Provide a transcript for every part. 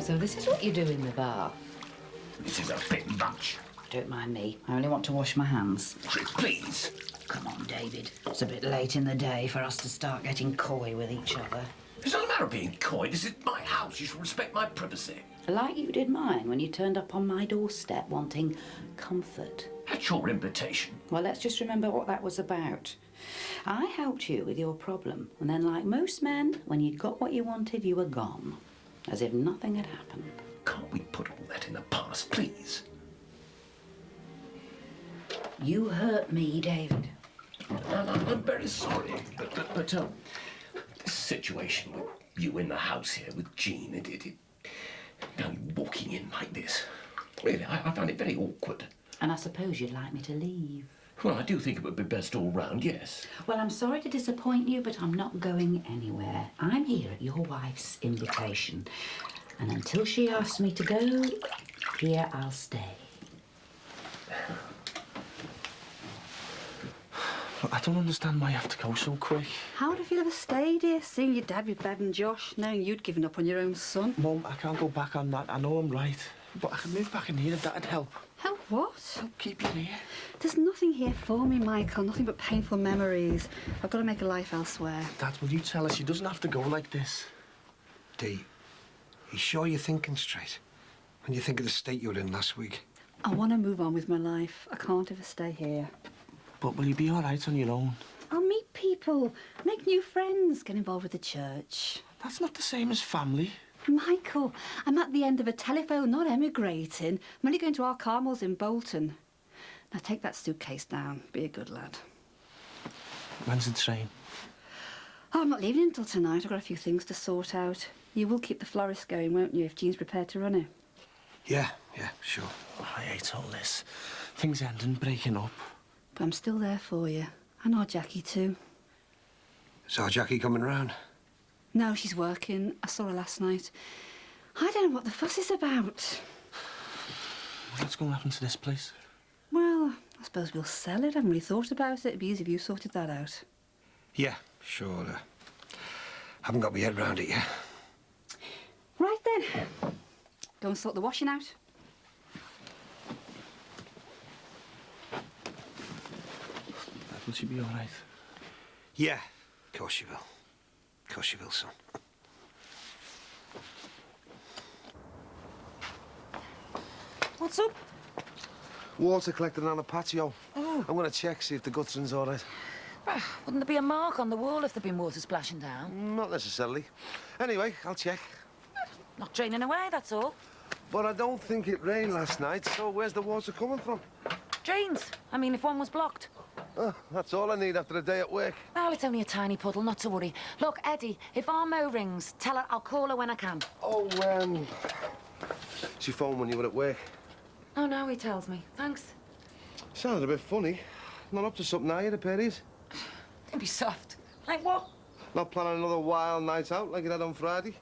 So this is what you do in the bath? This is a bit much. Don't mind me. I only want to wash my hands. Please. Come on, David. It's a bit late in the day for us to start getting coy with each other. It's not a matter of being coy. This is my house. You should respect my privacy. Like you did mine when you turned up on my doorstep wanting comfort. At your invitation. Well, let's just remember what that was about. I helped you with your problem, and then, like most men, when you'd got what you wanted, you were gone. As if nothing had happened. Can't we put all that in the past, please? You hurt me, David. I'm very sorry, but this situation with you in the house here with Jean, now you walking in like this, really, I found it very awkward. And I suppose you'd like me to leave. Well, I do think it would be best all round, yes. Well, I'm sorry to disappoint you, but I'm not going anywhere. I'm here at your wife's invitation. And until she asks me to go, here I'll stay. Look, I don't understand why you have to go so quick. How would you have ever stayed here, seeing your dad with Bev and Josh, knowing you'd given up on your own son? Mum, I can't go back on that. I know I'm right. But I can move back in here if that'd help. Help what? Help keep you here. There's nothing here for me, Michael. Nothing but painful memories. I've got to make a life elsewhere. Dad, will you tell her she doesn't have to go like this? Dee, you sure you're thinking straight? When you think of the state you were in last week? I want to move on with my life. I can't ever stay here. But will you be all right on your own? I'll meet people, make new friends, get involved with the church. That's not the same as family. Michael, I'm at the end of a telephone, not emigrating. I'm only going to our Carmel's in Bolton. Now take that suitcase down. Be a good lad. When's the train? Oh, I'm not leaving until tonight. I've got a few things to sort out. You will keep the florist going, won't you, if Jean's prepared to run it? Yeah, sure. Oh, I hate all this. Things ending, breaking up. But I'm still there for you. And our Jackie too. So Jackie coming round? No, she's working. I saw her last night. I don't know what the fuss is about. What's going to happen to this place? Well, I suppose we'll sell it. I haven't really thought about it. It'd be easy if you sorted that out. Yeah, sure. Haven't got my head round it yet. Right then. Go and sort the washing out. Will she be all right? Yeah, of course she will. Of course she will, son. What's up? Water collected on a patio. Oh. I'm going to check, see if the guttering's all right. Wouldn't there be a mark on the wall if there'd been water splashing down? Not necessarily. Anyway, I'll check. Not draining away, that's all. But I don't think it rained last night, so where's the water coming from? Drains. I mean, if one was blocked. Oh, that's all I need after a day at work. Well, it's only a tiny puddle, not to worry. Look, Eddie, if our Mo rings, tell her I'll call her when I can. Oh, she phoned when you were at work. Oh, no, he tells me. Thanks. Sounded a bit funny. Not up to something, are you, the Perrys? Don't be soft. Like what? Not planning another wild night out like you had on Friday?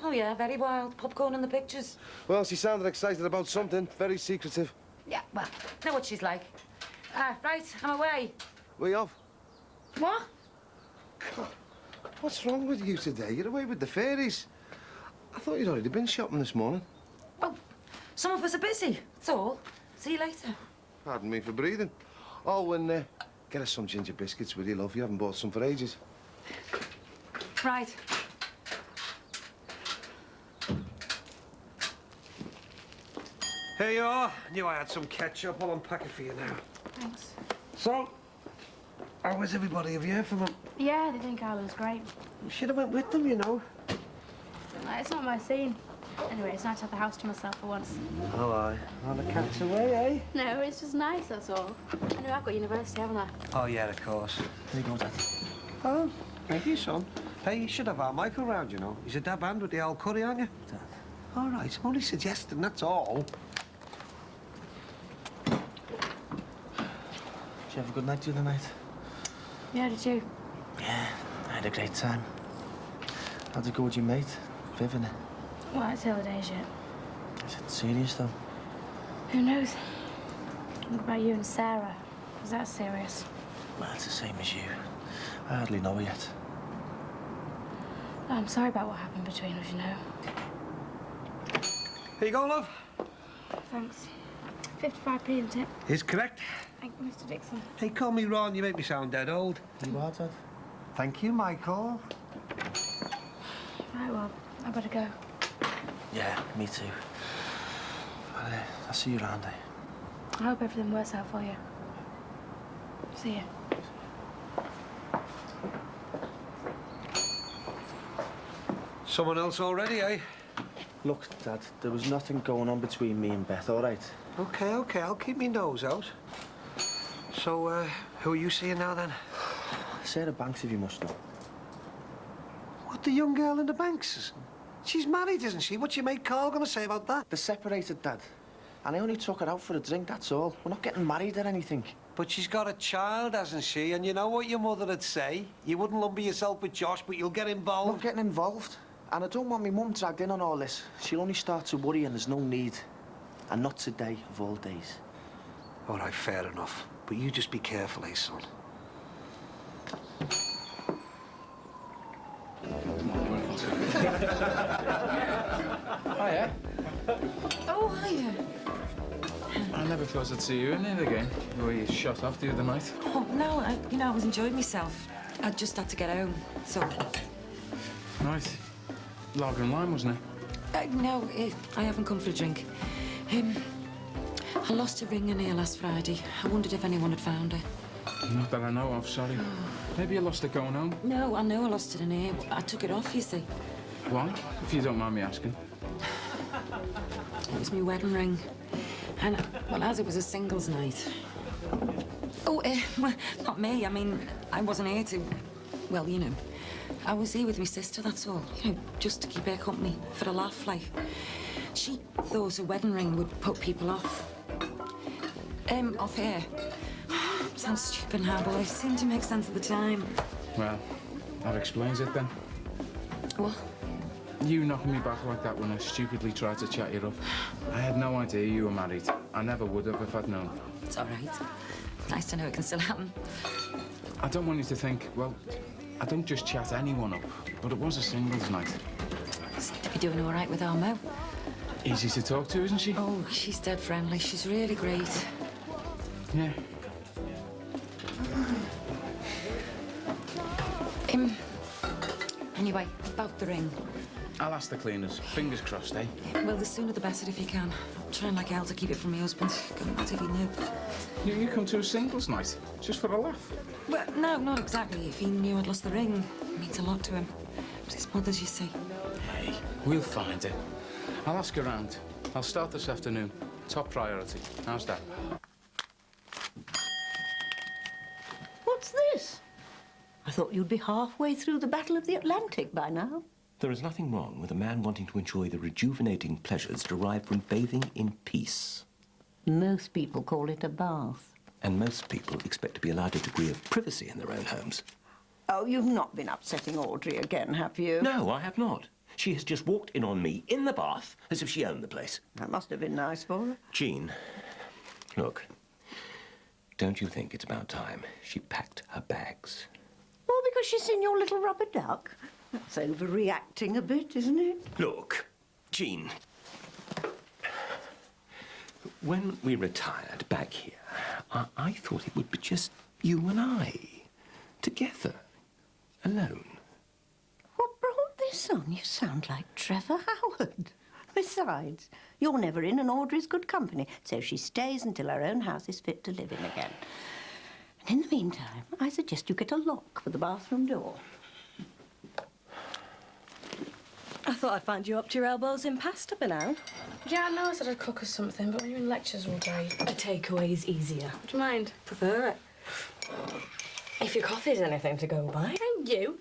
Oh, yeah, very wild. Popcorn in the pictures. Well, she sounded excited about something. Very secretive. Yeah, well, know what she's like. Right, I'm away. Were you off? What? God, what's wrong with you today? You're away with the fairies. I thought you'd already been shopping this morning. Well, some of us are busy, that's all. See you later. Pardon me for breathing. Oh, and get us some ginger biscuits with you, love. You haven't bought some for ages. Right. Here you are. Knew I had some ketchup. I'll unpack it for you now. Thanks. So, how is everybody? Have you heard from them? Yeah, they think Carla was great. You should have went with them, you know. It's not my scene. Anyway, it's nice to have the house to myself for once. Oh, aye. On the cat's away, eh? No, it's just nice, that's all. Anyway, I've got university, haven't I? Oh, yeah, of course. Here you go, Dad. Oh, thank you, son. Hey, you should have our Michael round, you know. He's a dab hand with the old curry, aren't you? Dad. All right, I'm only suggesting, that's all. Did you have a good night the other night? Yeah, did you? Yeah, I had a great time. How'd it go with your mate, Viv, innit? Well, it's early days yet. Is it serious, though? Who knows? What about you and Sarah? Is that serious? Well, it's the same as you. I hardly know her yet. Oh, I'm sorry about what happened between us, you know. Here you go, love. Thanks. 55p, isn't it? Is correct. Thank you, Mr. Dixon. Hey, call me Ron. You make me sound dead old. You are, Dad. Thank you, Michael. Right, well, I better go. Yeah, me too. I'll see you around, eh? I hope everything works out for you. See you. Someone else already, eh? Look, Dad, there was nothing going on between me and Beth, all right? Okay, okay. I'll keep my nose out. So, who are you seeing now, then? Sarah Banks, if you must know. What, the young girl in the Bankses? She's married, isn't she? What's your mate Carl gonna say about that? They're separated, Dad. And I only took her out for a drink, that's all. We're not getting married or anything. But she's got a child, hasn't she? And you know what your mother would say? You wouldn't lumber yourself with Josh, but you'll get I'm involved. not getting involved. And I don't want my mum dragged in on all this. She'll only start to worry and there's no need. And not today, of all days. All right, fair enough. But you just be careful, eh, son? Hiya. Oh, hiya. I never thought I'd see you in here again. The way you shot off the other night. Oh, no, I was enjoying myself. I just had to get home, so... Right. Lager and lime, wasn't it? No, I haven't come for a drink. I lost a ring in here last Friday. I wondered if anyone had found it. Not that I know of, sorry. Maybe you lost it going home. No, I know I lost it in here. I took it off, you see. Why? If you don't mind me asking. It was my wedding ring. And, well, as it was a singles night... Oh, well, not me. I mean, I wasn't here to... Well, you know. I was here with my sister, that's all. You know, just to keep her company, for a laugh, like. She thought a wedding ring would put people off. Off here. Sounds stupid now, but it seemed to make sense at the time. Well, that explains it then. What? You knocking me back like that when I stupidly tried to chat you up. I had no idea you were married. I never would have if I'd known. It's all right. Nice to know it can still happen. I don't want you to think, well, I don't just chat anyone up, but it was a singles night. Seem to be doing all right with our Mo. Easy to talk to, isn't she? Oh, she's dead friendly. She's really great. Yeah. Anyway, about the ring. I'll ask the cleaners. Fingers crossed, eh? Well, the sooner the better if you can. I'm trying like hell to keep it from my husband. Going back if he knew. You come to a singles night, just for a laugh? Well, no, not exactly. If he knew I'd lost the ring, it means a lot to him. It's his mother's, you see. Hey, we'll find it. I'll ask around. I'll start this afternoon. Top priority. How's that? What's this? I thought you'd be halfway through the Battle of the Atlantic by now. There is nothing wrong with a man wanting to enjoy the rejuvenating pleasures derived from bathing in peace. Most people call it a bath. And most people expect to be allowed a degree of privacy in their own homes. Oh, you've not been upsetting Audrey again, have you? No, I have not. She has just walked in on me in the bath as if she owned the place. That must have been nice for her. Jean, look, don't you think it's about time she packed her bags? All because she's seen your little rubber duck? That's overreacting a bit, isn't it? Look, Jean, when we retired back here, I thought it would be just you and I, together, alone. What brought this on? You sound like Trevor Howard. Besides, you're never in and Audrey's good company, so she stays until her own house is fit to live in again. And in the meantime, I suggest you get a lock for the bathroom door. I thought I'd find you up to your elbows in pasta by now. Yeah, I know I said I'd cook us something, but when you're in lectures all day... A takeaway's easier. Do you mind? Prefer it. If your coffee's anything to go by. And you?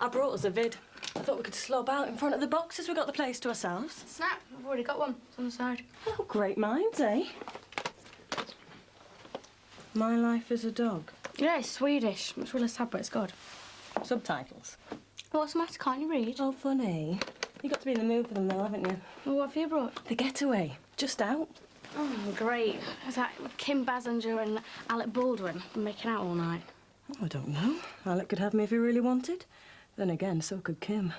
I brought us a vid. I thought we could slob out in front of the boxes. We got the place to ourselves. Snap, I've already got one. It's on the side. Oh, great minds, eh? My Life as a Dog. Yeah, it's Swedish. It's really sad, but it's good. Subtitles. What's the matter? Can't you read? Oh, funny. You got to be in the mood for them, though, haven't you? Well, what have you brought? The Getaway. Just out. Oh, great. Is that Kim Basinger and Alec Baldwin making out all night? Oh, I don't know. Alec could have me if he really wanted. Then again, so could Kim.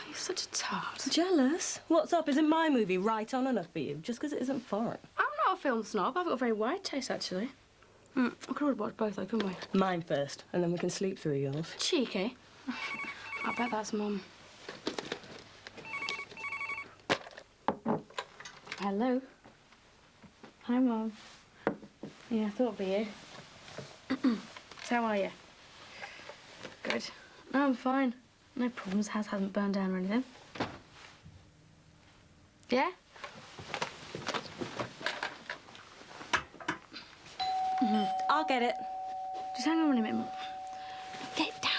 You're such a tart. Jealous? What's up? Isn't my movie right on enough for you? Just because it isn't foreign? I'm not a film snob. I've got a very wide taste, actually. We could have watched both, though, couldn't we? Mine first, and then we can sleep through yours. Cheeky. I bet that's Mum. Hello. Hi, Mum. Yeah, I thought it'd be you. So how are you? Good. No, I'm fine. No problems. House hasn't burned down or anything. Yeah? I'll get it. Just hang on a minute. Get down.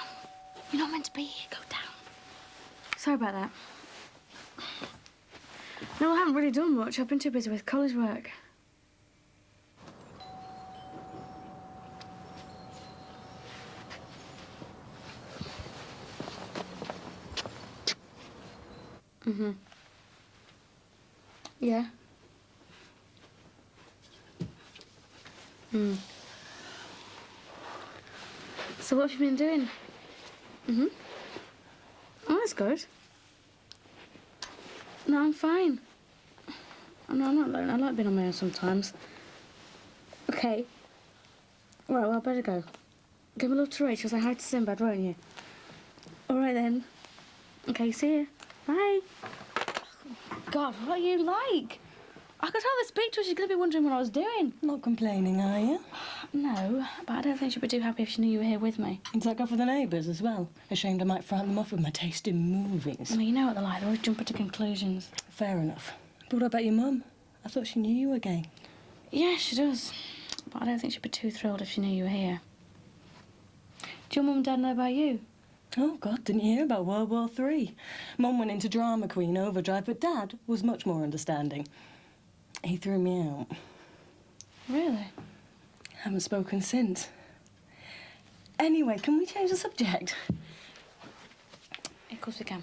You're not meant to be here. Go down. Sorry about that. No, I haven't really done much. I've been too busy with college work. Yeah. So what have you been doing? Oh, that's good. No, I'm fine. No, I'm not alone. I like being on my own sometimes. Okay. Right, well, I better go. Give my love to Rachel. Say hi to Sinbad, won't you? All right, then. Okay, see you. Bye. God, what are you like? I could hardly speak to her. She's going to be wondering what I was doing. Not complaining, are you? No, but I don't think she'd be too happy if she knew you were here with me. Does that go for the neighbours as well? Ashamed I might frighten them off with my taste in movies. Well, you know what they're like. They're always jumping to conclusions. Fair enough. But what about your mum? I thought she knew you were gay. Yeah, she does. But I don't think she'd be too thrilled if she knew you were here. Do your mum and dad know about you? Oh, God, didn't you hear about World War III? Mum went into drama queen overdrive, but Dad was much more understanding. He threw me out. Really? Haven't spoken since. Anyway, can we change the subject? Of course we can.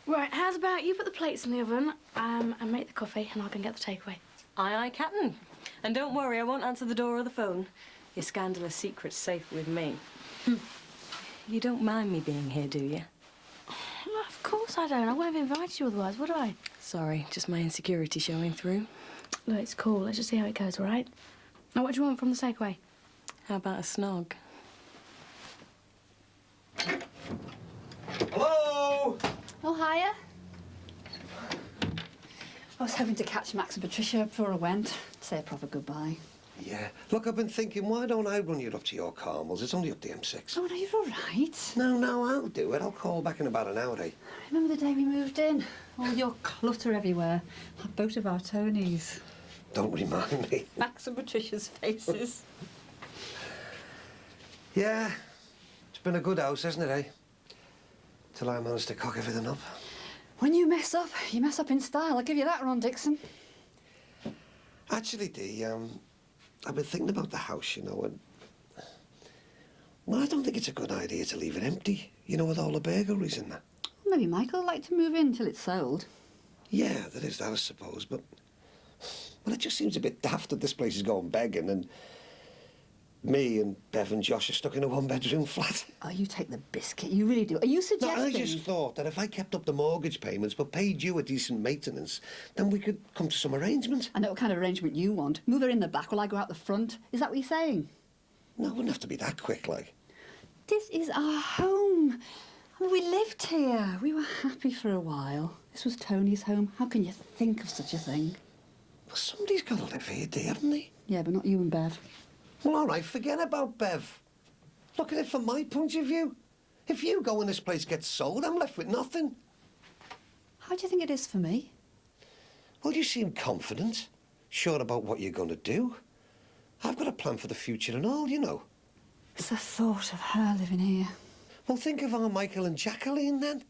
Right, how's about you put the plates in the oven and make the coffee and I can get the takeaway. Aye, aye, Captain. And don't worry, I won't answer the door or the phone. Your scandalous secret's safe with me. You don't mind me being here, do you? Well, of course I don't. I wouldn't have invited you otherwise, would I? Sorry, just my insecurity showing through. Look, it's cool. Let's just see how it goes, all right? Now, what do you want from the takeaway? How about a snog? Hello? Oh, hiya. I was hoping to catch Max and Patricia before I went. Say a proper goodbye. Yeah. Look, I've been thinking, why don't I run you up to your Carmels? It's only up the M6. Oh, no, you're all right. No, I'll do it. I'll call back in about an hour, eh? Remember the day we moved in? All your clutter everywhere. Like both of our Tonys. Don't remind me. Max and Patricia's faces. Yeah. It's been a good house, hasn't it, eh? Till I managed to cock everything up. When you mess up in style. I'll give you that, Ron Dixon. Actually, Dee, I've been thinking about the house, you know, and... Well, I don't think it's a good idea to leave it empty, you know, with all the burglaries in there. Maybe Michael will like to move in till it's sold. Yeah, there is that, I suppose, but... Well, it just seems a bit daft that this place is going begging and... Me and Bev and Josh are stuck in a one-bedroom flat. Oh, you take the biscuit. You really do. Are you suggesting... No, I just thought that if I kept up the mortgage payments but paid you a decent maintenance, then we could come to some arrangement. I know what kind of arrangement you want. Move her in the back while I go out the front. Is that what you're saying? No, it wouldn't have to be that quick, like. This is our home. I mean, we lived here. We were happy for a while. This was Tony's home. How can you think of such a thing? Well, somebody's got to live here, Dee, haven't they? Yeah, but not you and Bev. Well, all right, forget about Bev. Look at it from my point of view. If you go and this place gets sold, I'm left with nothing. How do you think it is for me? Well, you seem confident, sure about what you're going to do. I've got a plan for the future and all, you know. It's the thought of her living here. Well, think of our Michael and Jacqueline, then.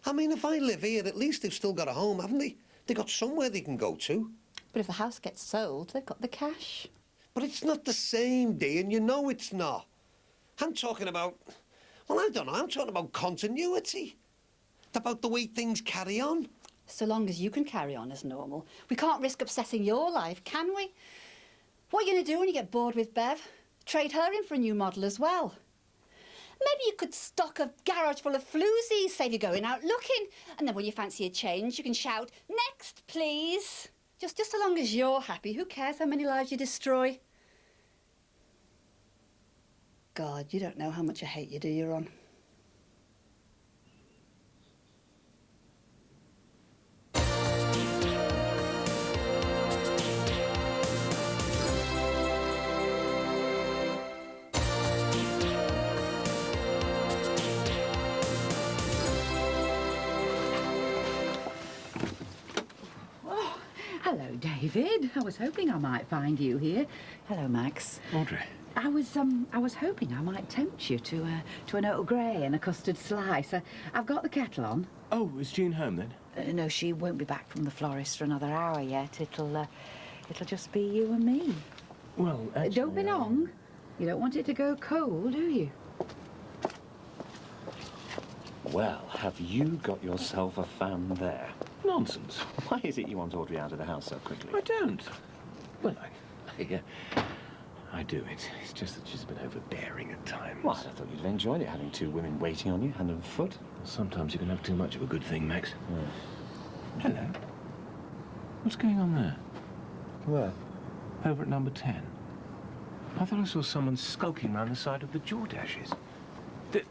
I mean, if I live here, at least they've still got a home, haven't they? They've got somewhere they can go to. But if the house gets sold, they've got the cash. But it's not the same, Dee, and you know it's not. I'm talking about... Well, I don't know. I'm talking about continuity. About the way things carry on. So long as you can carry on as normal. We can't risk upsetting your life, can we? What are you going to do when you get bored with Bev? Trade her in for a new model as well. Maybe you could stock a garage full of floozies, save you going out looking. And then when you fancy a change, you can shout, next, please. Just so long as you're happy, who cares how many lives you destroy? God, you don't know how much I hate you, do you, Ron? Hello, David. I was hoping I might find you here. Hello, Max. Audrey. I was hoping I might tempt you to an Earl Grey and a custard slice. I've got the kettle on. Oh, is Jean home then? No, she won't be back from the florist for another hour yet. It'll just be you and me. Well, actually, don't be long. You don't want it to go cold, do you? Well, have you got yourself a fan there? Nonsense. Why is it you want Audrey out of the house so quickly? I don't. Well, I do. It's just that she's a bit overbearing at times. Well, I thought you'd have enjoyed it, having two women waiting on you, hand and foot. Sometimes you can have too much of a good thing, Max. Hello. What's going on there? Where? Over at number 10. I thought I saw someone skulking round the side of the Jordaches.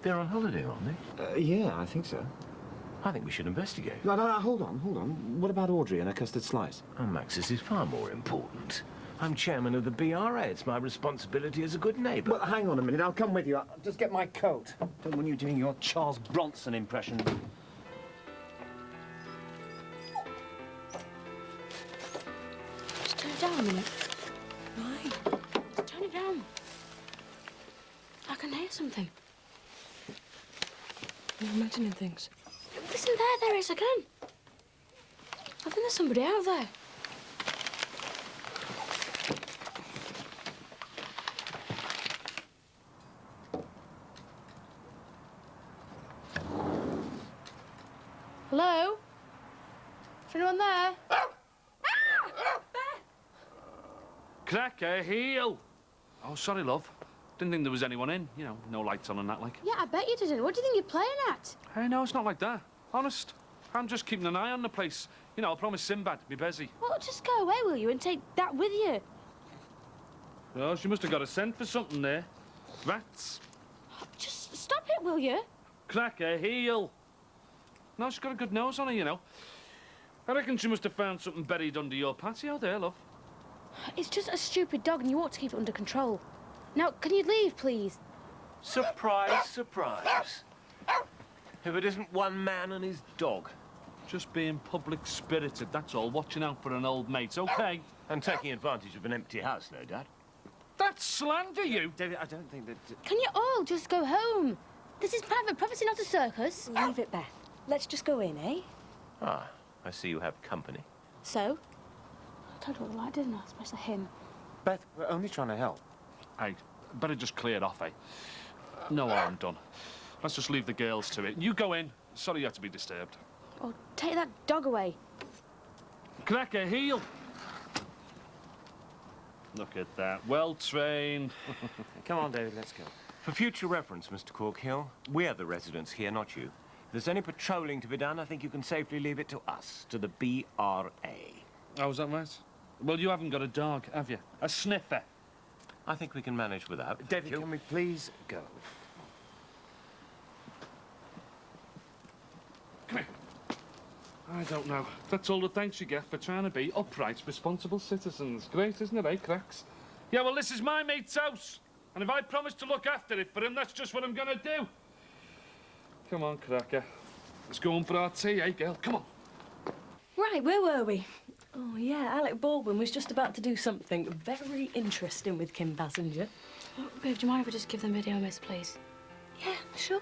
They're on holiday, aren't they? Yeah, I think so. I think we should investigate. No, hold on. What about Audrey and her custard slice? Oh, Max, this is far more important. I'm chairman of the BRA. It's my responsibility as a good neighbour. Well, hang on a minute. I'll come with you. I'll just get my coat. Don't want you doing your Charles Bronson impression. Just turn it down a minute. Why? Turn it down. I can hear something. You're imagining things. Listen there is again. I think there's somebody out there. Hello? Is anyone there? Crack a heel. Oh, sorry, love. Didn't think there was anyone in. You know, no lights on and that, like. Yeah, I bet you didn't. What do you think you're playing at? Hey, no, it's not like that. Honest. I'm just keeping an eye on the place. You know, I promised Sinbad to be busy. Well, just go away, will you, and take that with you? Well, she must have got a scent for something there. Rats. Just stop it, will you? Crack a heel. No, she's got a good nose on her, you know. I reckon she must have found something buried under your patio there, love. It's just a stupid dog, and you ought to keep it under control. Now, can you leave, please? Surprise, surprise. If it isn't one man and his dog. Just being public-spirited, that's all. Watching out for an old mate, OK? And taking advantage of an empty house, no doubt. That's slander, you! David, I don't think that... Can you all just go home? This is private property, not a circus. Leave it, Beth. Let's just go in, eh? Ah, I see you have company. So? I told you what I like, didn't I? Especially him. Beth, we're only trying to help. Hey, better just clear it off, eh? No harm done. Let's just leave the girls to it. You go in. Sorry you had to be disturbed. Oh, take that dog away. Crack a heel. Look at that. Well trained. Come on, David, let's go. For future reference, Mr. Corkhill, we're the residents here, not you. If there's any patrolling to be done, I think you can safely leave it to us, to the BRA. Oh, is that right? Well, you haven't got a dog, have you? A sniffer. I think we can manage without. David, can we please go? Come here. I don't know. That's all the thanks you get for trying to be upright, responsible citizens. Great, isn't it, eh, Cracks? Yeah, well, this is my mate's house. And if I promise to look after it for him, that's just what I'm gonna do. Come on, Cracker. Let's go on for our tea, eh, girl? Come on. Right, where were we? Oh, yeah, Alec Baldwin was just about to do something very interesting with Kim Passenger. Oh, babe, do you mind if I just give them video miss, please? Yeah, sure.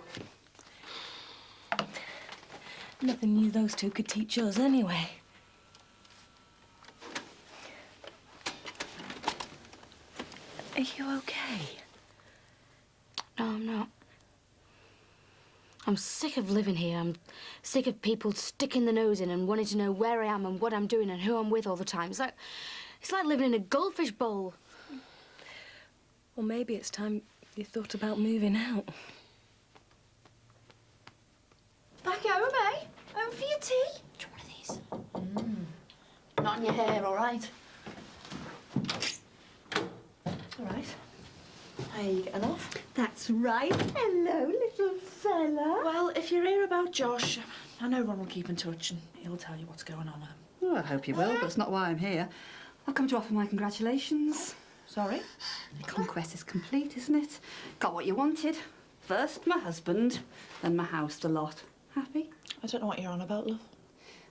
Nothing new those two could teach us anyway. Are you okay? No, I'm not. I'm sick of living here. I'm sick of people sticking their nose in and wanting to know where I am and what I'm doing and who I'm with all the time. It's like living in a goldfish bowl. Well, maybe it's time you thought about moving out. flatten your hair, all right? All right. How are you getting off? That's right. Hello, little fella. Well, if you're here about Josh, I know Ron will keep in touch and he'll tell you what's going on with him. Oh, I hope you will, but it's not why I'm here. I've come to offer my congratulations. Sorry? The conquest is complete, isn't it? Got what you wanted. First my husband, then my house, the lot. Happy? I don't know what you're on about, love.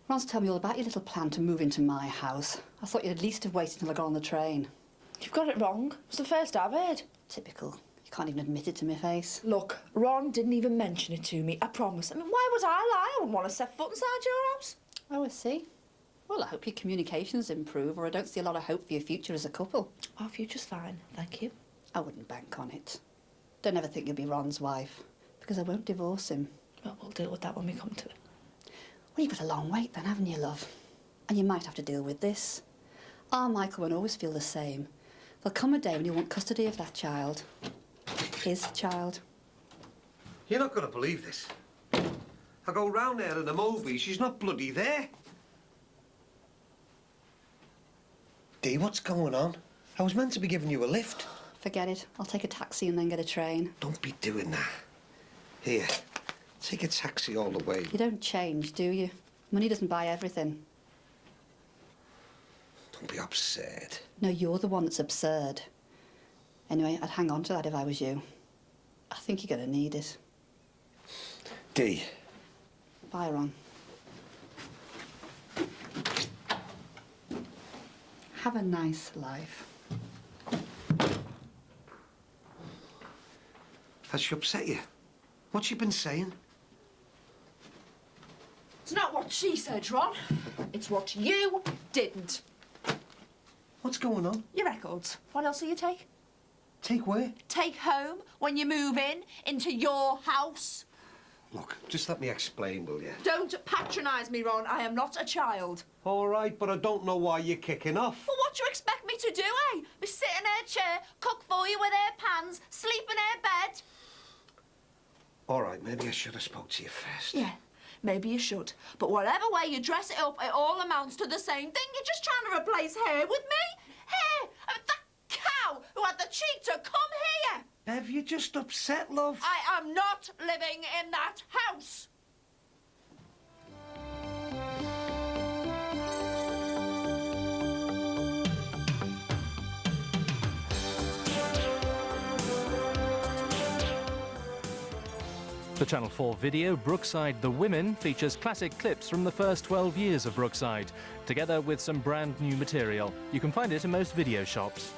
Ron's told me all about your little plan to move into my house. I thought you'd at least have waited until I got on the train. You've got it wrong. It's the first I've heard. Typical. You can't even admit it to my face. Look, Ron didn't even mention it to me, I promise. I mean, why would I lie? I wouldn't want to set foot inside your house. Oh, I see. Well, I hope your communications improve, or I don't see a lot of hope for your future as a couple. Our future's fine, thank you. I wouldn't bank on it. Don't ever think you'll be Ron's wife, because I won't divorce him. Well, we'll deal with that when we come to it. Well, you've got a long wait then, haven't you, love? And you might have to deal with this. Our Michael won't always feel the same. There'll come a day when you want custody of that child. His child. You're not going to believe this. I go round there in a movie, she's not bloody there. Dee, what's going on? I was meant to be giving you a lift. Forget it. I'll take a taxi and then get a train. Don't be doing that. Here, take a taxi all the way. You don't change, do you? Money doesn't buy everything. Don't be absurd. No, you're the one that's absurd. Anyway, I'd hang on to that if I was you. I think you're going to need it. Dee. Bye, Ron. Have a nice life. Has she upset you? What's she been saying? It's not what she said, Ron. It's what you didn't. What's going on? Your records. What else will you take? Take where? Take home when you move in into your house. Look, just let me explain, will you? Don't patronise me, Ron. I am not a child. All right, but I don't know why you're kicking off. Well, what do you expect me to do, eh? Be sit in her chair, cook for you with her pans, sleep in her bed? All right, maybe I should have spoke to you first. Yeah, maybe you should. But whatever way you dress it up, it all amounts to the same thing. You're just trying to replace hair with me. Hair! That cow who had the cheek to come here! Bev, you're just upset, love. I am not living in that house. The Channel 4 video, Brookside The Women, features classic clips from the first 12 years of Brookside, together with some brand new material. You can find it in most video shops.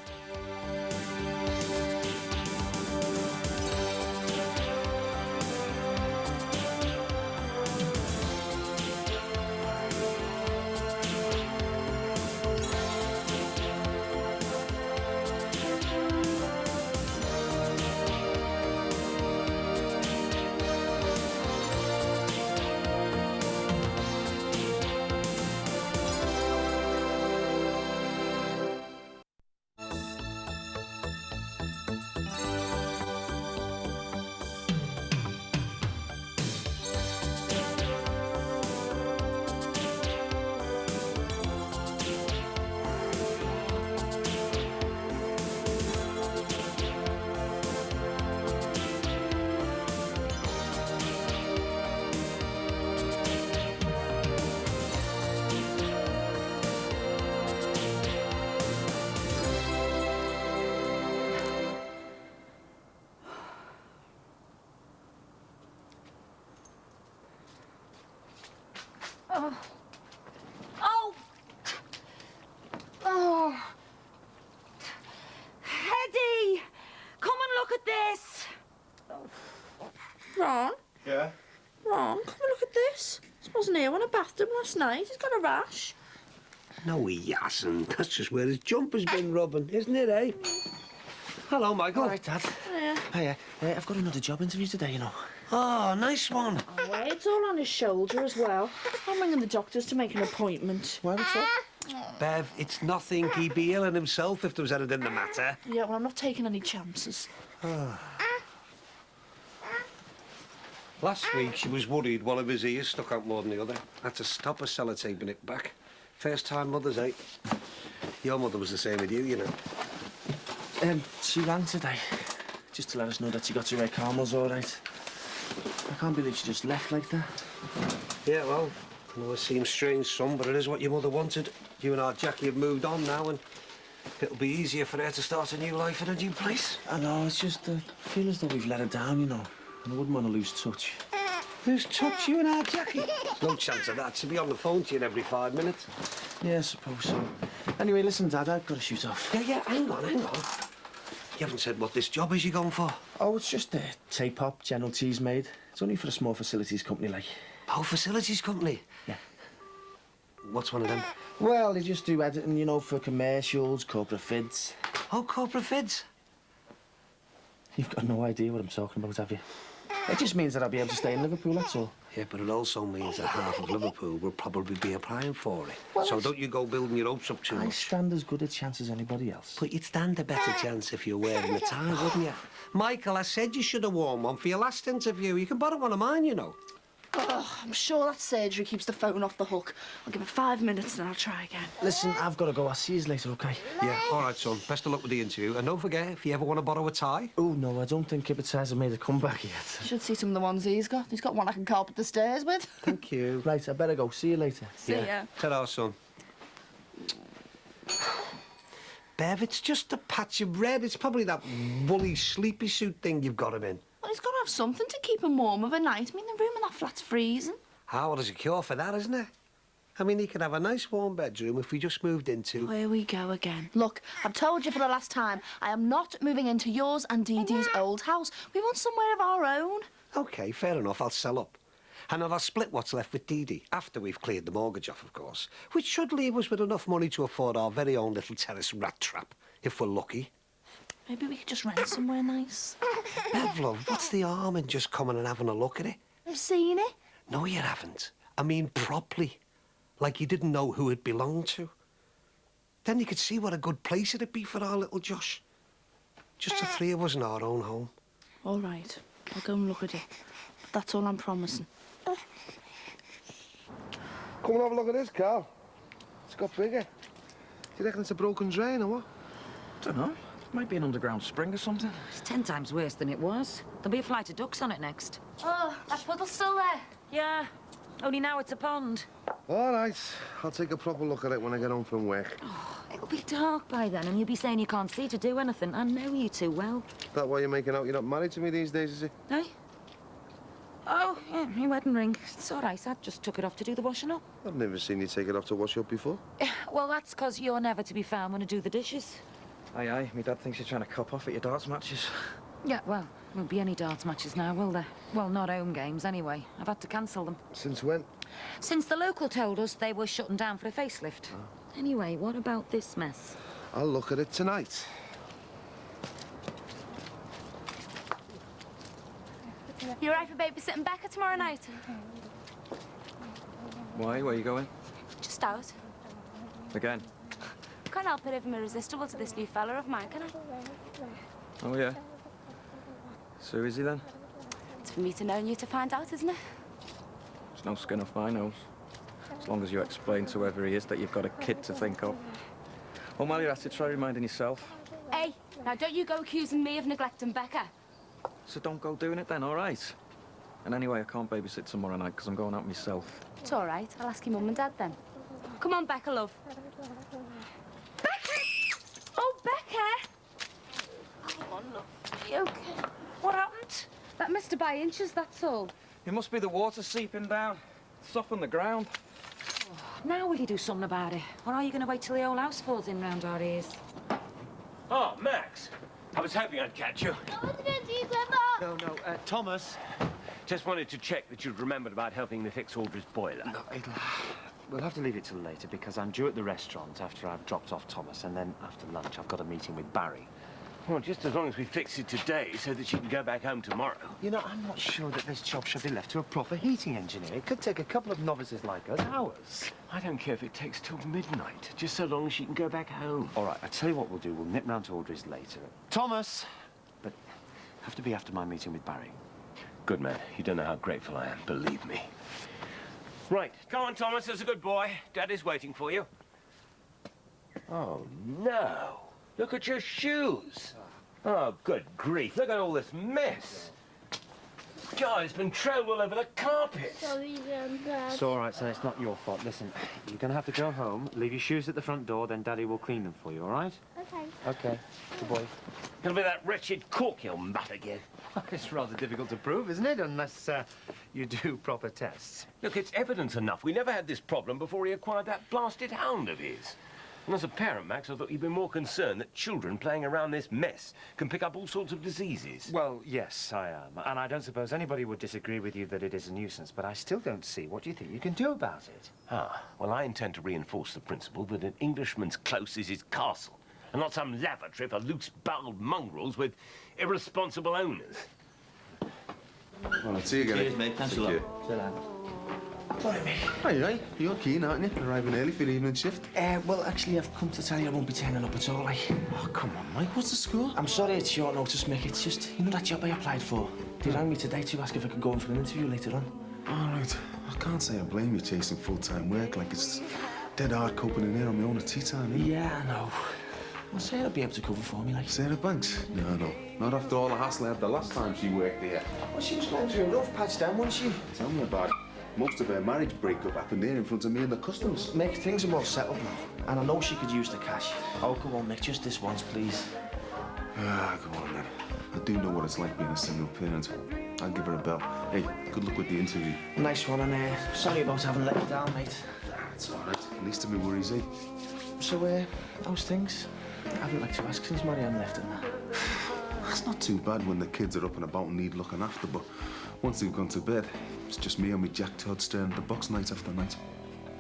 Oh. Hetty! Come and look at this! Ron? Yeah? Ron, come and look at this. This wasn't here in a bathroom last night. He's got a rash. No, he hasn't. That's just where his jumper's been rubbing, isn't it, eh? Hello, Michael. All right, Dad. Yeah. Hiya. I've got another job interview today, you know. Oh, nice one. Oh, wait, it's all on his shoulder as well. I'm ringing the doctors to make an appointment. Why, what's up? Bev, it's nothing. He'd be ill in himself if there was anything the matter. Yeah, well, I'm not taking any chances. Last week, she was worried one of his ears stuck out more than the other. Had to stop her sellotaping it back. First time mothers, eh? Your mother was the same with you, you know. She rang today, just to let us know that she got to where Carmel's all right. I can't believe she just left like that. Yeah, well, I know it seems strange, son, but it is what your mother wanted. You and our Jackie have moved on now, and it'll be easier for her to start a new life in a new place. I know, it's just I feel as though we've let her down, you know. And I wouldn't want to lose touch. Lose touch, you and our Jackie? There's no chance of that. She'll be on the phone to you every 5 minutes. Yeah, I suppose so. Anyway, listen, Dad, I've got to shoot off. Yeah, hang on. You haven't said what this job is you're going for. Oh, it's just a Tay-pop, general cheese made. It's only for a small facilities company, like. Oh, facilities company? Yeah. What's one of them? Well, they just do editing, you know, for commercials, corporate vids. Oh, corporate vids? You've got no idea what I'm talking about, have you? It just means that I'll be able to stay in Liverpool, that's all. Yeah, but it also means that half of Liverpool will probably be applying for it. Well, so don't you go building your hopes up too much. I stand as good a chance as anybody else. But you'd stand a better chance if you were wearing a tie, wouldn't you? Michael, I said you should have worn one for your last interview. You can borrow one of mine, you know. Oh, I'm sure that surgery keeps the phone off the hook. I'll give it 5 minutes and I'll try again. Listen, I've got to go. I'll see you later, OK? Yeah, all right, son. Best of luck with the interview. And don't forget, if you ever want to borrow a tie... Oh, no, I don't think Kipper ties have made a comeback yet. You should see some of the ones he's got. He's got one I can carpet the stairs with. Thank you. Right, I better go. See you later. See ya. Ta-ra, son. Bev, it's just a patch of red. It's probably that woolly sleepy suit thing you've got him in. Well, he's got to have something to keep him warm of a night. I mean, the room in that flat's freezing. Ah, well, there's a cure for that, isn't there? I mean, he could have a nice warm bedroom if we just moved into... Here we go again. Look, I've told you for the last time, I am not moving into yours and Dee Dee's old house. We want somewhere of our own. OK, fair enough. I'll sell up. And then I'll split what's left with Dee Dee, after we've cleared the mortgage off, of course, which should leave us with enough money to afford our very own little terrace rat trap, if we're lucky. Maybe we could just rent somewhere nice. Bev, love, what's the harm in just coming and having a look at it? I've seen it. No, you haven't. I mean, properly. Like you didn't know who it belonged to. Then you could see what a good place it'd be for our little Josh. Just the three of us in our own home. All right. I'll go and look at it. But that's all I'm promising. Come and have a look at this, Carl. It's got bigger. Do you reckon it's a broken drain or what? I don't know. It might be an underground spring or something. It's 10 times worse than it was. There'll be a flight of ducks on it next. Oh, that puddle's still there. Yeah, only now it's a pond. All right. I'll take a proper look at it when I get home from work. Oh, it'll be dark by then, and you'll be saying you can't see to do anything. I know you too well. Is that why you're making out you're not married to me these days, is it? Eh? Oh, yeah, my wedding ring. It's all right. I just took it off to do the washing up. I've never seen you take it off to wash up before. Well, that's because you're never to be found when I do the dishes. Aye, aye. My dad thinks you're trying to cop off at your darts matches. Yeah, well, won't be any darts matches now, will there? Well, not home games, anyway. I've had to cancel them. Since when? Since the local told us they were shutting down for a facelift. Oh. Anyway, what about this mess? I'll look at it tonight. You all right for babysitting Becca tomorrow night? Why? Where are you going? Just out. Again? Can't help it if I'm irresistible to this new fella of mine, can I? Oh, yeah. So is he then? It's for me to know and you to find out, isn't it? There's no skin off my nose. As long as you explain to whoever he is that you've got a kid to think of. Well, while you're at it, try reminding yourself. Hey, now don't you go accusing me of neglecting Becca. So don't go doing it then, all right? And anyway, I can't babysit tomorrow night because I'm going out myself. It's all right. I'll ask your mum and dad then. Come on, Becca, love. Becca! Oh, Becca! Come on, love. Are you okay? What happened? That missed her by inches, that's all. It must be the water seeping down. It's up on the ground. Now will you do something about it? Or are you going to wait till the whole house falls in round our ears? Oh, Max. I was hoping I'd catch you. No, Thomas. Just wanted to check that you'd remembered about helping me fix Audrey's boiler. No, we'll have to leave it till later because I'm due at the restaurant after I've dropped off Thomas, and then after lunch I've got a meeting with Barry. Well, just as long as we fix it today so that she can go back home tomorrow. You know, I'm not sure that this job should be left to a proper heating engineer. It could take a couple of novices like us hours. I don't care if it takes till midnight, just so long as she can go back home. All right, I tell you what we'll do. We'll nip round to Audrey's later. Thomas! But have to be after my meeting with Barry. Good man. You don't know how grateful I am, believe me. Right, come on, Thomas, there's a good boy. Daddy's waiting for you. Oh, no. Look at your shoes. Oh, good grief, look at all this mess. God, it's been trailed all over the carpet. Sorry, Dad. It's all right, son. It's not your fault. Listen, you're going to have to go home, leave your shoes at the front door, then Daddy will clean them for you, all right? Okay. Okay. Good boy. It'll be that wretched cork you'll mutt again. It's rather difficult to prove, isn't it? Unless you do proper tests. Look, it's evidence enough. We never had this problem before he acquired that blasted hound of his. And as a parent, Max, I thought you'd be more concerned that children playing around this mess can pick up all sorts of diseases. Well, yes, I am. And I don't suppose anybody would disagree with you that it is a nuisance, but I still don't see what you think you can do about it. Ah, well, I intend to reinforce the principle that an Englishman's close is his castle, and not some lavatory for loose-boweled mongrels with irresponsible owners. Well, I'll see you again. Cheers, mate. Thanks a lot. Sorry, mate. Hey, right. You're keen, aren't you? Arriving early for your evening shift? Well, actually, I've come to tell you I won't be turning up at all, like. Oh, come on, Mike. What's the score? I'm sorry it's short notice, Mick. It's just, you know that job I applied for? They rang me today to ask if I could go in for an interview later on. All right. I can't say I blame you chasing full-time work. Like, it's dead hard coping in here on my own at tea time, eh? Yeah, I know. Well, Sarah'll be able to cover for me, like. Sarah Banks? No. Not after all the hassle I had the last time she worked here. Well, she was going through a rough patch then, wasn't she? Tell me about it. Most of her marriage breakup happened here in front of me and the customers. Mick, things are more settled now. And I know she could use the cash. Oh, come on, Mick, just this once, please. Ah, come on, then. I do know what it's like being a single parent. I'll give her a bell. Hey, good luck with the interview. Nice one, and sorry about having let you down, mate. That's all right. At least of me worries, eh? So, how's things? I haven't liked to ask since Marianne left and that. That's not too bad when the kids are up and about and need looking after, but once they've gone to bed, it's just me and me Jack Todd staring at the box night after night.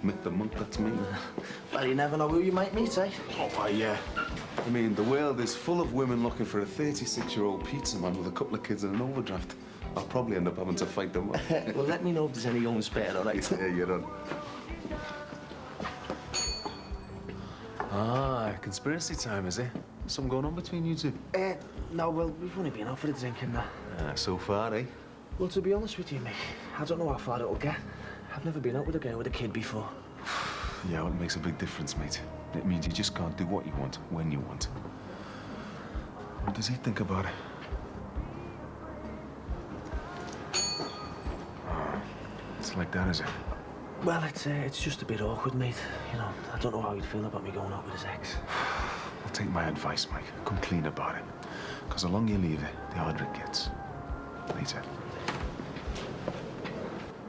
Mick the monk, that's me. Well, you never know who you might meet, eh? Oh, yeah. I mean, the world is full of women looking for a 36-year-old pizza man with a couple of kids and an overdraft. I'll probably end up having to fight them off. Well, let me know if there's any young spare, all right? Yeah, you're on. Ah, conspiracy time, is it? Something going on between you two? No, well, we've only been out for a drink and that. So far, eh? Well, to be honest with you, Mick, I don't know how far it'll get. I've never been out with a girl with a kid before. Yeah, well, it makes a big difference, mate. It means you just can't do what you want, when you want. What does he think about it? Oh, it's like that, is it? Well, it's just a bit awkward, mate. You know, I don't know how he'd feel about me going out with his ex. Well, take my advice, Mike. Come clean about it. Because the longer you leave it, the harder it gets. Later.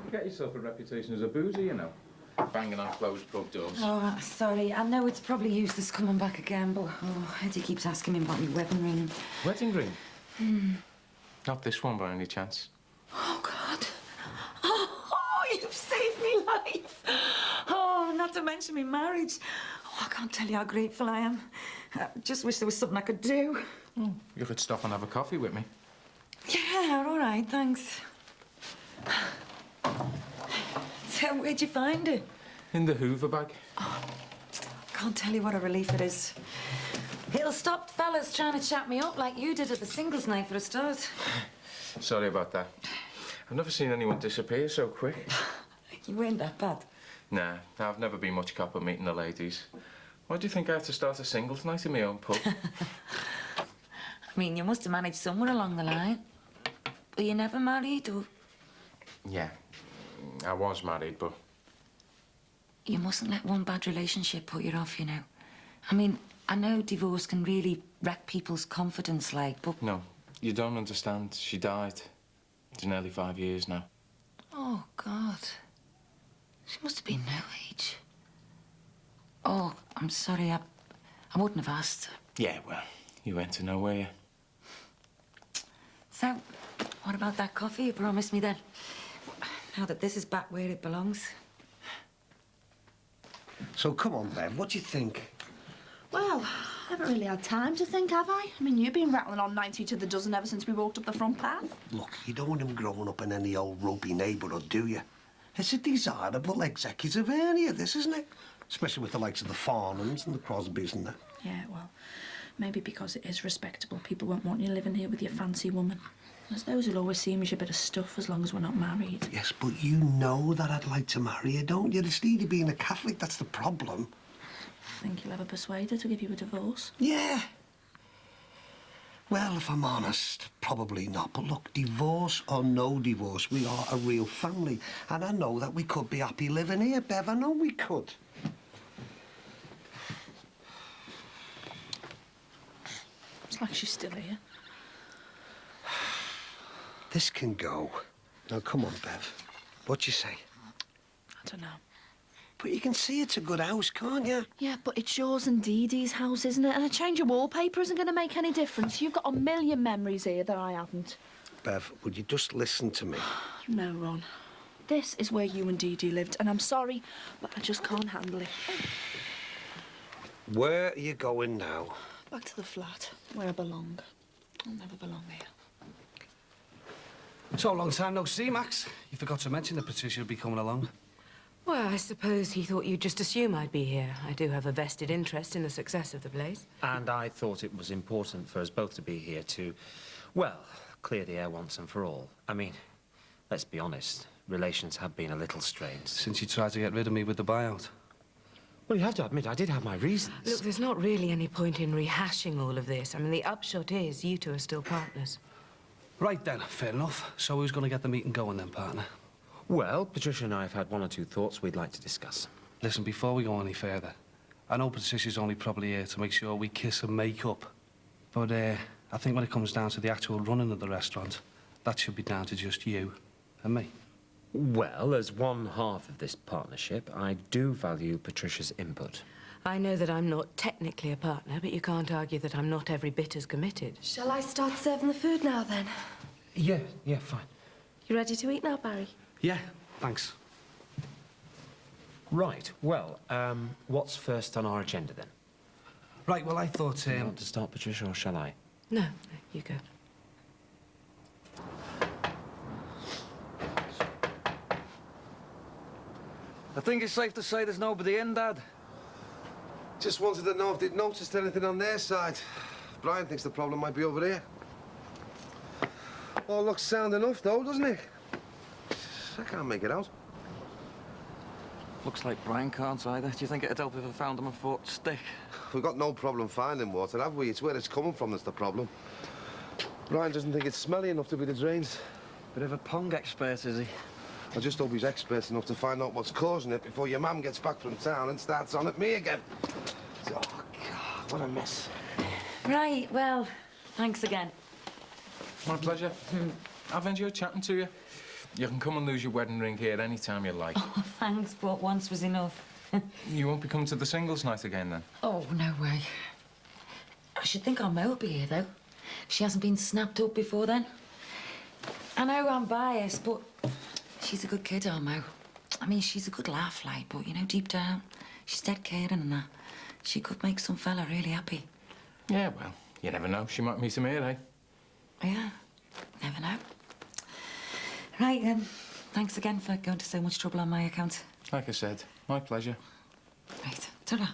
You get yourself a reputation as a boozer, you know. Banging on closed pub doors. Oh, sorry. I know it's probably useless coming back again, but Eddie keeps asking me about my wedding ring. Wedding ring? Not this one by any chance. Oh, God. Oh, you've saved me life. Oh, not to mention me marriage. Oh, I can't tell you how grateful I am. I just wish there was something I could do. Oh, you could stop and have a coffee with me. Yeah, all right, thanks. So, where'd you find it? In the hoover bag. Oh, can't tell you what a relief it is. It'll stop fellas trying to chat me up like you did at the singles night for a start. Sorry about that. I've never seen anyone disappear so quick. You weren't that bad. Nah, I've never been much cop at meeting the ladies. Why do you think I had to start a singles night in my own pub? I mean, you must have managed somewhere along the line. Were you never married, or...? Yeah, I was married, but... You mustn't let one bad relationship put you off, you know. I mean, I know divorce can really wreck people's confidence, like, but... No, you don't understand. She died. It's nearly 5 years now. Oh, God. She must have been no age. Oh, I'm sorry, I wouldn't have asked. Yeah, well, you went to know, were you? So, what about that coffee you promised me then? Now that this is back where it belongs. So, come on, Bev, what do you think? Well, I haven't really had time to think, have I? I mean, you've been rattling on 90 to the dozen ever since we walked up the front path. Look, you don't want him growing up in any old ropey neighbourhood, do you? It's a desirable executive area, this, isn't it? Especially with the likes of the Farnhams and the Crosbys and that. Yeah, well, maybe because it is respectable, people won't want you living here with your fancy woman. There's those who'll always see me as a bit of stuff as long as we're not married. Yes, but you know that I'd like to marry you, don't you? It's nearly being a Catholic, that's the problem. Think you'll ever persuade her to give you a divorce? Yeah. Well, if I'm honest, probably not. But look, divorce or no divorce, we are a real family. And I know that we could be happy living here, Bev. I know we could. It's like she's still here. This can go. Now, come on, Bev. What you say? I don't know. But you can see it's a good house, can't you? Yeah, but it's yours and Dee Dee's house, isn't it? And a change of wallpaper isn't going to make any difference. You've got a million memories here that I haven't. Bev, would you just listen to me? No, Ron. This is where you and Dee Dee lived, and I'm sorry, but I just can't handle it. Where are you going now? Back to the flat, where I belong. I'll never belong here. So, long time no see, Max. You forgot to mention that Patricia would be coming along. Well, I suppose he thought you'd just assume I'd be here. I do have a vested interest in the success of the place. And I thought it was important for us both to be here to, well, clear the air once and for all. I mean, let's be honest, relations have been a little strained. Since you tried to get rid of me with the buyout? Well, you have to admit, I did have my reasons. Look, there's not really any point in rehashing all of this. I mean, the upshot is you two are still partners. Right then, fair enough. So who's going to get the meeting going then, partner? Well, Patricia and I have had one or two thoughts we'd like to discuss. Listen, before we go any further, I know Patricia's only probably here to make sure we kiss and make up. But I think when it comes down to the actual running of the restaurant, that should be down to just you and me. Well, as one half of this partnership, I do value Patricia's input. I know that I'm not technically a partner, but you can't argue that I'm not every bit as committed. Shall I start serving the food now, then? Yeah, fine. You ready to eat now, Barry? Yeah, thanks. Right, well, what's first on our agenda, then? Right, well, I thought... Do you want to start, Patricia, or shall I? No, you go. I think it's safe to say there's nobody in, Dad. Just wanted to know if they'd noticed anything on their side. Brian thinks the problem might be over here. All looks sound enough, though, doesn't it? I can't make it out. Looks like Brian can't either. Do you think it'd help if I found him a forked stick? We've got no problem finding water, have we? It's where it's coming from that's the problem. Brian doesn't think it's smelly enough to be the drains. Bit of a pong expert, is he? I just hope he's expert enough to find out what's causing it before your mum gets back from town and starts on at me again. Oh, God, what a mess. Right, well, thanks again. My pleasure. I've enjoyed chatting to you. You can come and lose your wedding ring here any time you like. Oh, thanks, but once was enough. You won't be coming to the singles night again, then? Oh, no way. I should think our Mo will be here, though. She hasn't been snapped up before then. I know I'm biased, but she's a good kid, our Mo. I mean, she's a good laugh, like, but, you know, deep down, she's dead caring and that. She could make some fella really happy. Yeah, well, you never know. She might meet him here, eh? Yeah, never know. Right, then. Thanks again for going to so much trouble on my account. Like I said, my pleasure. Right, ta-ra.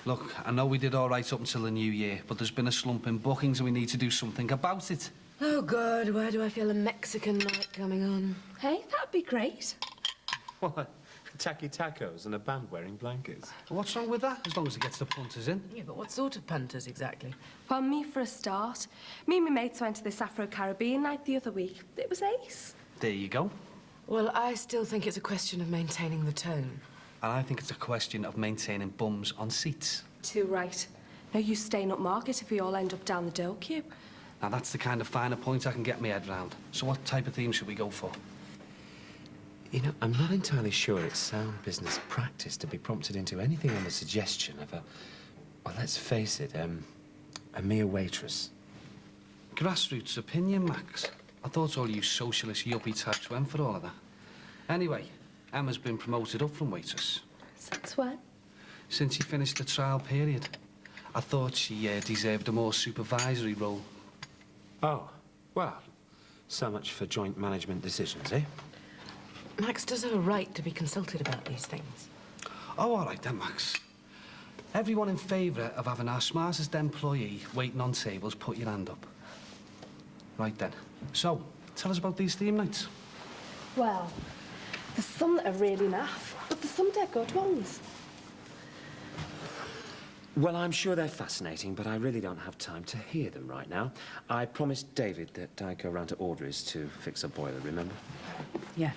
Look, I know we did all right up until the new year, but there's been a slump in bookings and we need to do something about it. Oh, God, why do I feel a Mexican night coming on? Hey, that'd be great. What? Tacky tacos and a band wearing blankets. What's wrong with that? As long as it gets the punters in. Yeah, but what sort of punters, exactly? Well, me for a start. Me and my mates went to this Afro-Caribbean night the other week. It was ace. There you go. Well, I still think it's a question of maintaining the tone. And I think it's a question of maintaining bums on seats. Too right. No use staying up market if we all end up down the dough queue. Now, that's the kind of finer point I can get my head round. So what type of theme should we go for? You know, I'm not entirely sure it's sound business practice to be prompted into anything on the suggestion of a, well, let's face it, a mere waitress. Grassroots Opinion, Max. I thought all you socialist yuppie types went for all of that. Anyway, Emma's been promoted up from waitress. Since when? Since she finished the trial period. I thought she deserved a more supervisory role. Oh, well, so much for joint management decisions, eh? Max does have a right to be consulted about these things. Oh, all right then, Max. Everyone in favour of having our smartest employee waiting on tables, put your hand up. Right then. So, tell us about these theme nights. Well, there's some that are really naff, but there's some dead good ones. Well, I'm sure they're fascinating, but I really don't have time to hear them right now. I promised David that I'd go round to Audrey's to fix a boiler, remember? Yeah.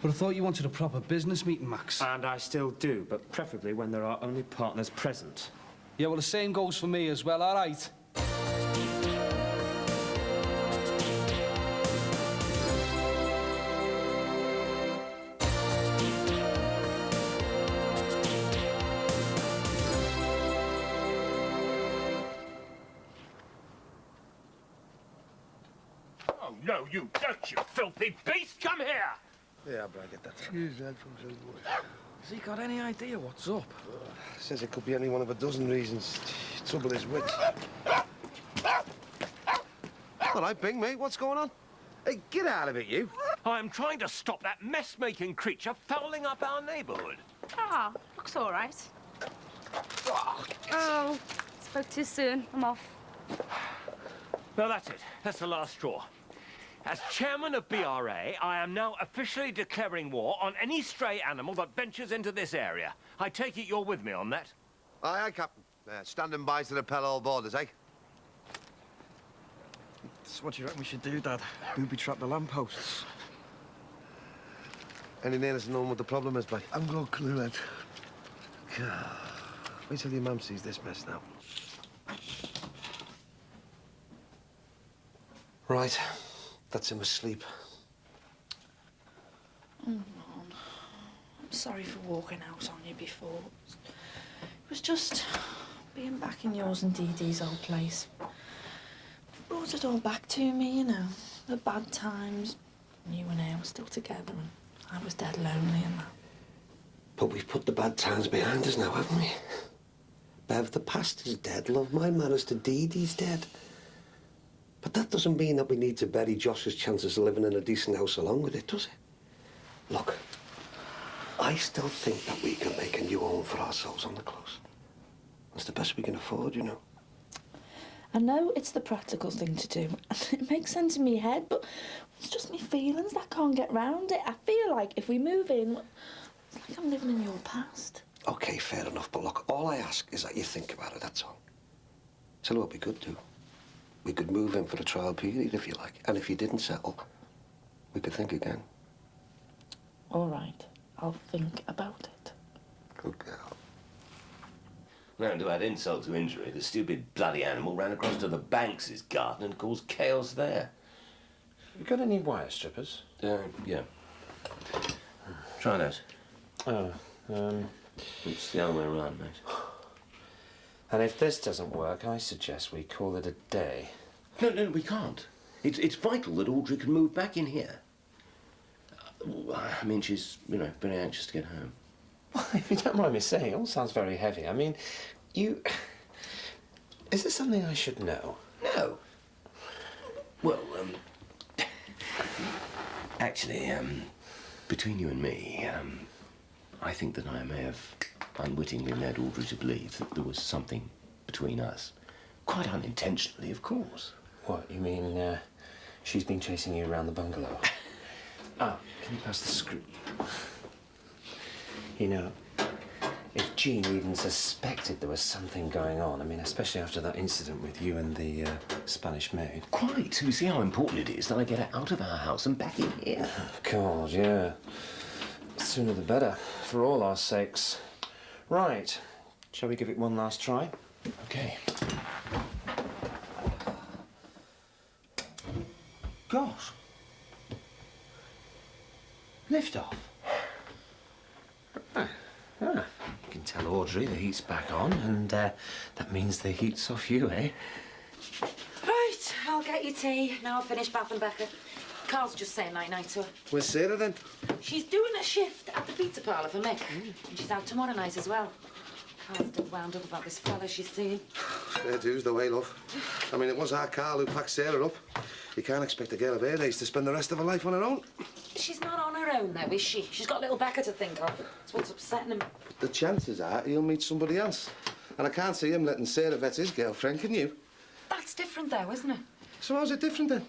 But I thought you wanted a proper business meeting, Max. And I still do, but preferably when there are only partners present. Yeah, well, the same goes for me as well, all right? Oh, no, you don't, you filthy beast! Come here! Yeah, but I get that. Excuse that from some boy. Has he got any idea what's up? Says it could be any one of a dozen reasons. Trouble is which. All right, Bing, mate, what's going on? Hey, get out of it, you. I'm trying to stop that mess-making creature fouling up our neighbourhood. Ah, looks all right. Oh, spoke too soon. I'm off. Well, that's it. That's the last straw. As chairman of BRA, I am now officially declaring war on any stray animal that ventures into this area. I take it you're with me on that? Aye, aye, Captain. Standing by to repel all borders, eh? So what do you reckon we should do, Dad? Booby-trap the lampposts? Any nearness knowing what the problem is, mate? I'm going to clear it. Wait till your mum sees this mess now. Right. That's him asleep. Oh, Mum. I'm sorry for walking out on you before. It was just being back in yours and Dee Dee's old place. Brought it all back to me, you know. The bad times. You and I were still together and I was dead lonely and that. But we've put the bad times behind us now, haven't we? Bev, the past is dead. Love, my manners to Dee Dee's dead. But that doesn't mean that we need to bury Josh's chances of living in a decent house along with it, does it? Look, I still think that we can make a new home for ourselves on the close. It's the best we can afford, you know. I know it's the practical thing to do. It makes sense in my head, but it's just me feelings that can't get round it. I feel like if we move in, it's like I'm living in your past. OK, fair enough, but look, all I ask is that you think about it, that's all. Tell you what we could do. We could move in for a trial period, if you like. And if you didn't settle, we could think again. All right, I'll think about it. Good girl. Now, to add insult to injury, the stupid bloody animal ran across to the Banks' garden and caused chaos there. You got any wire strippers? Yeah. Try that. Oh, It's the other way around, mate. And if this doesn't work, I suggest we call it a day. No, we can't. It's vital that Audrey can move back in here. I mean, she's, very anxious to get home. Well, if you don't mind me saying, it all sounds very heavy. I mean, is there something I should know? No. Well, actually, between you and me, I think that I may have unwittingly led Audrey to believe that there was something between us. Quite unintentionally, of course. What, you mean, she's been chasing you around the bungalow? Ah, can you pass the screw? You know, if Jean even suspected there was something going on, I mean, especially after that incident with you and the Spanish maid. Quite. You see how important it is that I get her out of our house and back in here. God, yeah. Sooner the better, for all our sakes. Right. Shall we give it one last try? Okay. Gosh. Lift off. You can tell Audrey the heat's back on, and that means the heat's off you, eh? Right, I'll get you tea. Now I've finished Bath and Becca. Carl's just saying night-night to her. Where's Sarah, then? She's doing a shift at the pizza parlour for Mick. And she's out tomorrow night as well. Carl's still wound up about this fella she's seen. Fair dues, though, eh, love? I mean, it was our Carl who packed Sarah up. You can't expect a girl of her age to spend the rest of her life on her own. She's not on her own, though, is she? She's got little Becca to think of. That's what's upsetting him. The chances are he'll meet somebody else. And I can't see him letting Sarah vet his girlfriend, can you? That's different, though, isn't it? So how's it different, then?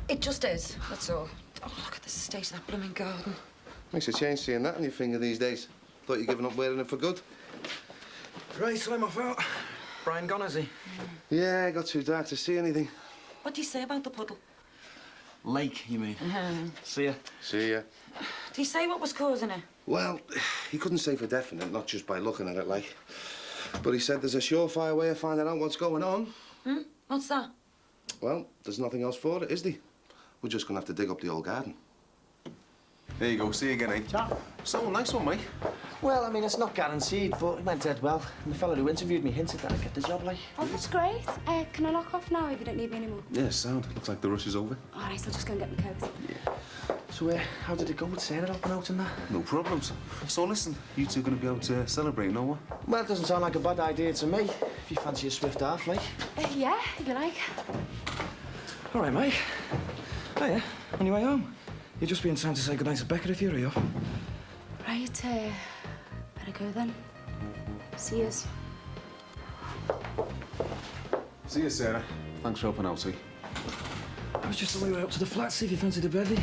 It just is, that's all. Oh, look at the state of that blooming garden. Makes a change seeing that on your finger these days. Thought you'd given up wearing it for good. Right, so I'm off out. Brian gone, has he? Yeah, it got too dark to see anything. What do you say about the puddle? Lake, you mean? See ya. See ya. Do you say what was causing it? Well, he couldn't say for definite, not just by looking at it, like. But he said there's a surefire way of finding out what's going on. What's that? Well, there's nothing else for it, is there? We're just gonna have to dig up the old garden. There you go. See you again, eh? Ciao. So, nice one, mate. Well, I mean, it's not guaranteed, but it went dead well. And the fella who interviewed me hinted that I'd get the job, like. Oh, that's great. Can I knock off now if you don't need me anymore? Yeah, sound. Looks like the rush is over. All right, so I'll just go and get my coat. So, how did it go with Sarah helping out and that? No problems. So, listen, you two gonna be out celebrating, no? Well, it doesn't sound like a bad idea to me. If you fancy a swift half, like. Yeah, if you like. All right, mate. Oh, yeah. On your way home. You're just being time to say goodnight to Becca if you're here. Right, better go then. See yous. See you, Sarah. Thanks for helping out, eh? I was just on my way up to the flat, see if you fancied a bevy.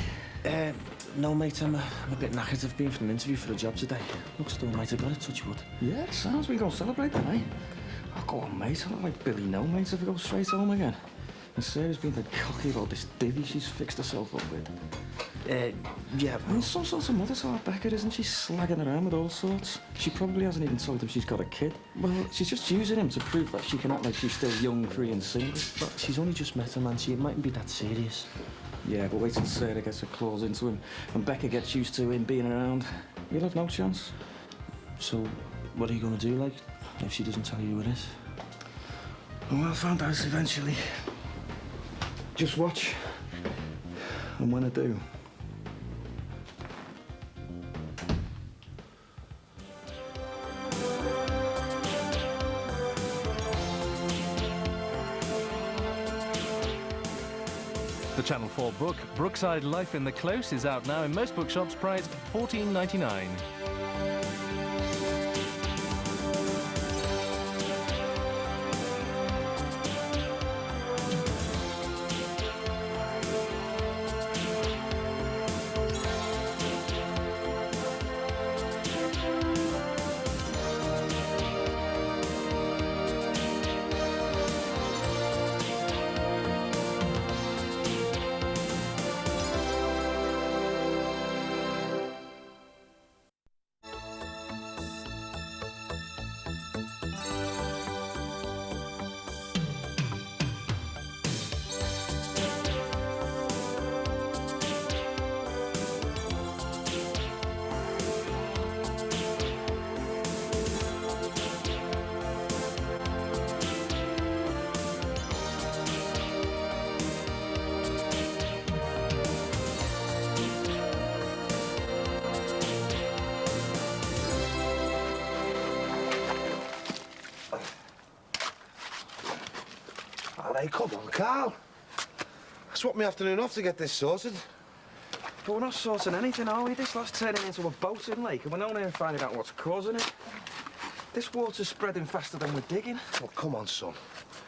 No, mate, I'm a bit knackered. I've been for an interview for a job today. Looks as though I might have got it, touch wood. Yeah, sounds we go celebrate then, eh? Oh, go on, mate. I look like Billy No, mate, if we go straight home again. And Sarah's been dead cocky about this divvy she's fixed herself up with. Yeah. I mean, some sort of mother to our Becca, isn't she? Slagging around with all sorts. She probably hasn't even told him she's got a kid. Well, she's just using him to prove that she can act like she's still young, free and single. But she's only just met him, and she mightn't be that serious. Yeah, but wait till Sarah gets her claws into him and Becca gets used to him being around. You'll have no chance. So, what are you going to do, like, if she doesn't tell you who it is? Well, I'll find out eventually. Just watch. And when I do... The Channel 4 book, Brookside Life in the Close, is out now in most bookshops, priced $14.99. Hey, come on, Carl. I swapped my afternoon off to get this sorted. But we're not sorting anything, are we? This lot's turning into a boating lake, and we're not even finding out what's causing it. This water's spreading faster than we're digging. Oh, come on, son.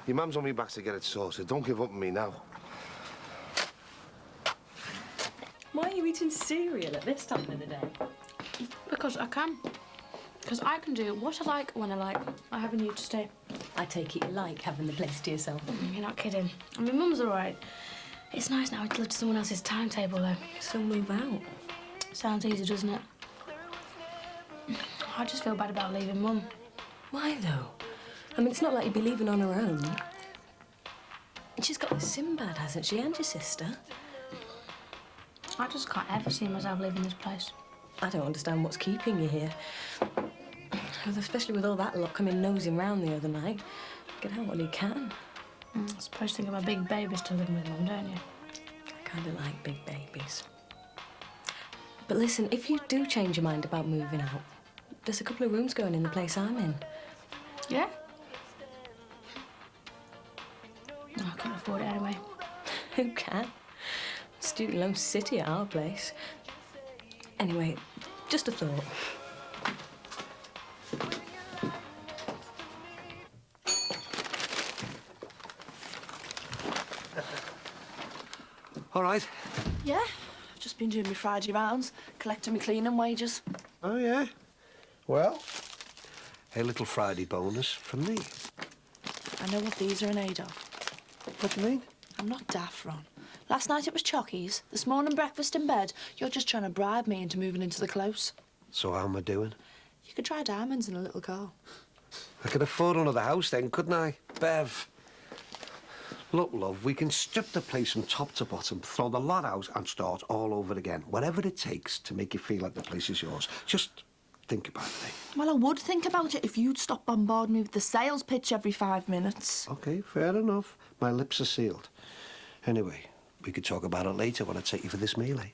Your mum's on me back to get it sorted. Don't give up on me now. Why are you eating cereal at this time of the day? Because I can. Because I can do what I like when I like. I haven't you to stay. I take it you like having the place to yourself. You're not kidding. I mean, Mum's all right. It's nice now to live to someone else's timetable, though. So move out. Sounds easy, doesn't it? I just feel bad about leaving Mum. Why, though? I mean, it's not like you'd be leaving on her own. She's got the Sinbad, hasn't she, and your sister? I just can't ever see myself leaving this place. I don't understand what's keeping you here. Especially with all that lot coming nosing round the other night. Get out when you can. I suppose you think I'm a big baby still living with Mum, don't you? I kind of like big babies. But listen, if you do change your mind about moving out, There's a couple of rooms going in the place I'm in. Yeah? No, I can't afford it anyway. Who can? Student loan city at our place. Anyway, just a thought. All right. Yeah, I've just been doing my Friday rounds, collecting my cleaning wages. Oh, yeah? Well, a little Friday bonus from me. I know what these are in aid of. What do you mean? I'm not daft, Ron. Last night it was Chockies. This morning breakfast in bed. You're just trying to bribe me into moving into the close. So how am I doing? You could try diamonds in a little car. I could afford another house then, couldn't I? Bev. Look, love, we can strip the place from top to bottom, throw the lot out and start all over again. Whatever it takes to make you feel like the place is yours. Just think about it, eh? Well, I would think about it if you'd stop bombarding me with the sales pitch every 5 minutes. OK, fair enough. My lips are sealed. Anyway, we could talk about it later when I take you for this meal, eh?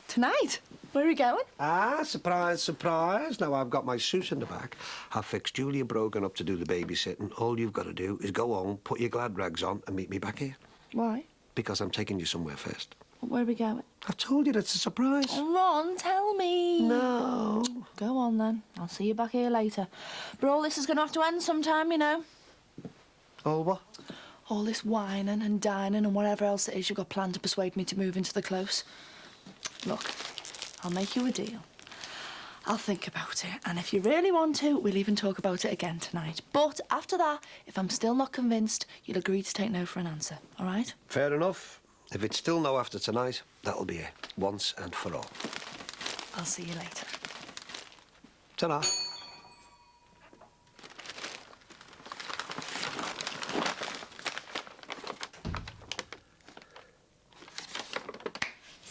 Tonight? Where are we going? Ah, surprise, surprise. Now I've got my suit in the back. I've fixed Julia Brogan up to do the babysitting. All you've got to do is go home, put your glad rags on and meet me back here. Why? Because I'm taking you somewhere first. Where are we going? I've told you it's a surprise. Oh, Ron, tell me. No. Go on, then. I'll see you back here later. But all this is going to have to end sometime, you know. All what? All this whining and dining and whatever else it is you've got planned to persuade me to move into the close. Look, I'll make you a deal. I'll think about it, and if you really want to, we'll even talk about it again tonight. But after that, if I'm still not convinced, you'll agree to take no for an answer, all right? Fair enough. If it's still no after tonight, that'll be it, once and for all. I'll see you later. Ta-ra.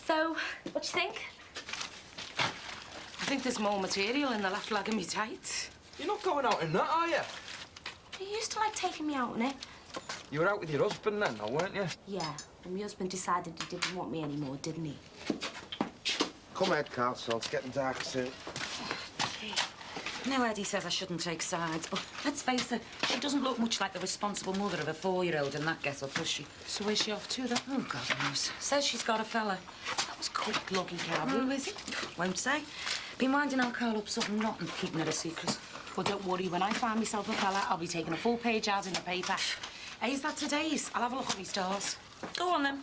So, what do you think? I think there's more material in the left leg of me tights. You're not going out in that, are you? You used to like taking me out in it. You were out with your husband then, weren't you? Yeah, and my husband decided he didn't want me anymore, didn't he? Come ahead, Council. It's getting dark soon. Now Eddie says I shouldn't take sides, but let's face it, she doesn't look much like the responsible mother of a 4-year-old in that get-up, does she? So where's she off to, then? Oh, God knows. Says she's got a fella. That was quick, lucky cow. Who is it? Won't say. Been winding our Carl up something rotten, keeping it a secret. Well, don't worry. When I find myself a fella, I'll be taking a full page ad in the paper. Hey, is that today's? I'll have a look at these stars. Go on, then.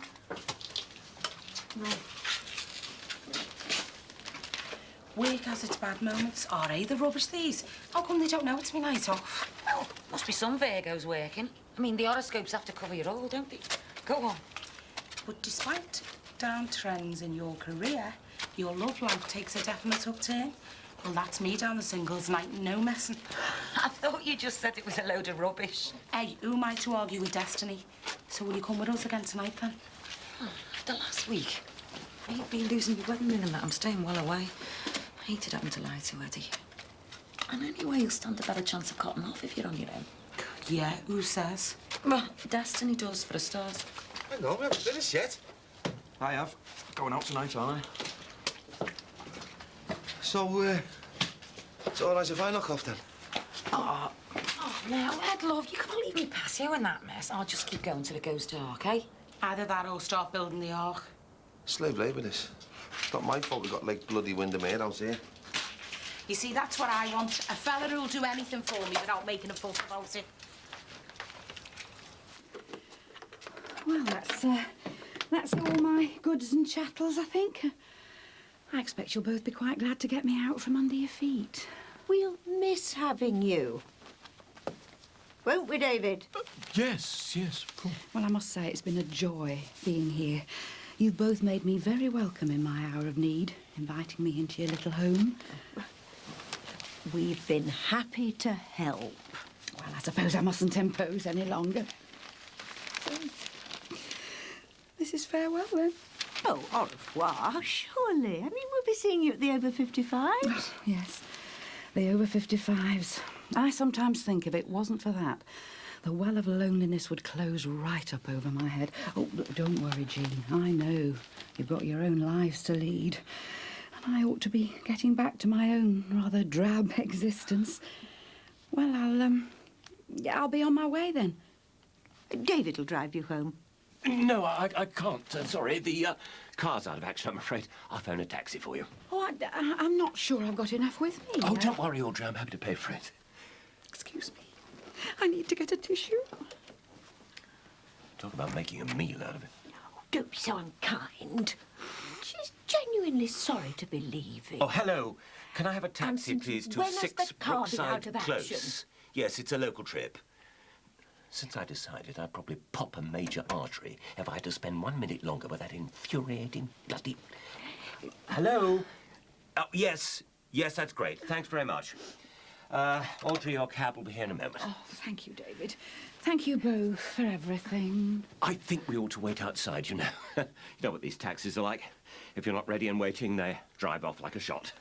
Right. Work has its bad moments. Are they the rubbish, these? How come they don't know it's my night off? Well, must be some Virgos working. I mean, the horoscopes have to cover your all, don't they? Go on. But despite downtrends in your career, your love life takes a definite upturn. Well, that's me down the singles night, no messing. I thought you just said it was a load of rubbish. Hey, who am I to argue with destiny? So will you come with us again tonight, then? The last week. You've been losing your wedding ring and that. I'm staying well away. I hated having to lie to Eddie. And anyway, you'll stand a better chance of cotton off if you're on your own. Yeah, who says? Well, destiny does, for a start. Hang on, we haven't finished yet. I have. Going out tonight, aren't I? So, it's all right if I knock off, then? Oh, now, Ed, love, you can't leave me patio in that mess. I'll just keep going till it goes dark, eh? Either that or start building the ark. Slave labour, this. It's not my fault we got, like, bloody Windermere out here. You see, that's what I want. A fella who'll do anything for me without making a fuss about it. Well, that's all my goods and chattels, I think. I expect you'll both be quite glad to get me out from under your feet. We'll miss having you. Won't we, David? Yes, of course. Well, I must say it's been a joy being here. You've both made me very welcome in my hour of need, inviting me into your little home. We've been happy to help. Well, I suppose I mustn't impose any longer. This is farewell, then? Oh, au revoir, surely. I mean, we'll be seeing you at the over 55s. Oh, yes, the over 55s. I sometimes think if it wasn't for that, the well of loneliness would close right up over my head. Oh, look, don't worry, Jean. I know you've got your own lives to lead. And I ought to be getting back to my own rather drab existence. Well, I'll be on my way then. David will drive you home. No, I can't. Sorry, the car's out of action, I'm afraid. I'll phone a taxi for you. Oh, I'm not sure I've got enough with me. Oh, don't worry, Audrey. I'm happy to pay for it. Excuse me. I need to get a tissue. Talk about making a meal out of it. Don't be so unkind. She's genuinely sorry to be leaving. Oh, hello. Can I have a taxi, please, to when has 6 the car been out Brookside of action? Close? Yes, it's a local trip. Since I decided I'd probably pop a major artery if I had to spend 1 minute longer with that infuriating bloody... Hello? Oh, yes. Yes, that's great. Thanks very much. Audrey, your cab will be here in a moment. Oh, thank you, David. Thank you both for everything. I think we ought to wait outside, you know. You know what these taxis are like. If you're not ready and waiting, they drive off like a shot.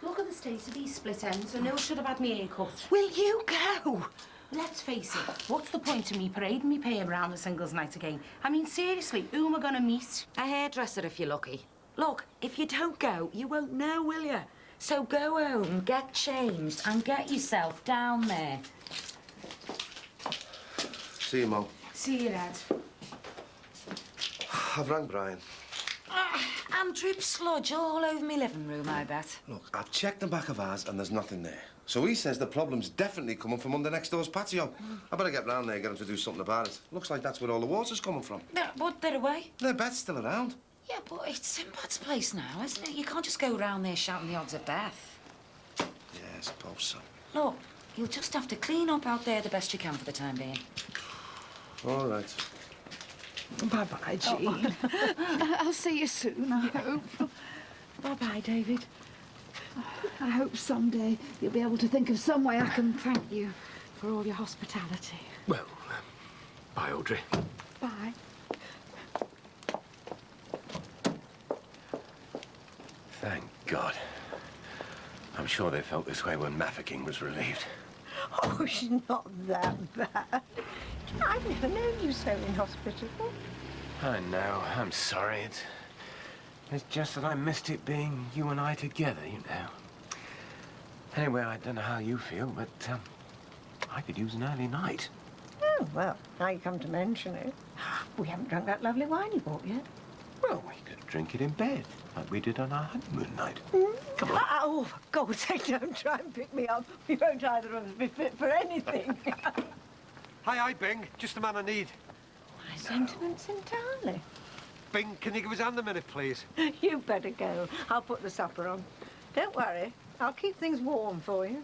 Look at the state of these split ends. I know I should have had my hair cut. Will you go? Let's face it, what's the point of me parading me pay around the singles night again? I mean, seriously, who am I going to meet? A hairdresser if you're lucky. Look, if you don't go, you won't know, will you? So go home, get changed, and get yourself down there. See you, Mo. See you, Ed. I've rang Brian. And drip sludge all over me living room, I bet. Look, I've checked the back of ours and there's nothing there. So he says the problem's definitely coming from under next door's patio. I better get round there and get him to do something about it. Looks like that's where all the water's coming from. Yeah, but they're away. Their bed's still around. Yeah, but it's Sinbad's place now, isn't it? You can't just go round there shouting the odds of death. Yeah, I suppose so. Look, you'll just have to clean up out there the best you can for the time being. All right. Bye-bye, Jean. I'll see you soon, I hope. Bye-bye, David. I hope someday you'll be able to think of some way I can thank you for all your hospitality. Well, bye, Audrey. Bye. Thank God. I'm sure they felt this way when Mafeking was relieved. Oh, she's not that bad. I've never known you so inhospitable. I know. I'm sorry. It's just that I missed it being you and I together, you know. Anyway, I don't know how you feel, but I could use an early night. Oh, well, now you come to mention it. We haven't drunk that lovely wine you bought yet. Well, we could drink it in bed, like we did on our honeymoon night. Come on. Oh, for God's sake, don't try and pick me up. We won't either of us be fit for anything. Hi, Bing. Just the man I need. My sentiments entirely. Bing, can you give us a hand a minute, please? You better go. I'll put the supper on. Don't worry. I'll keep things warm for you.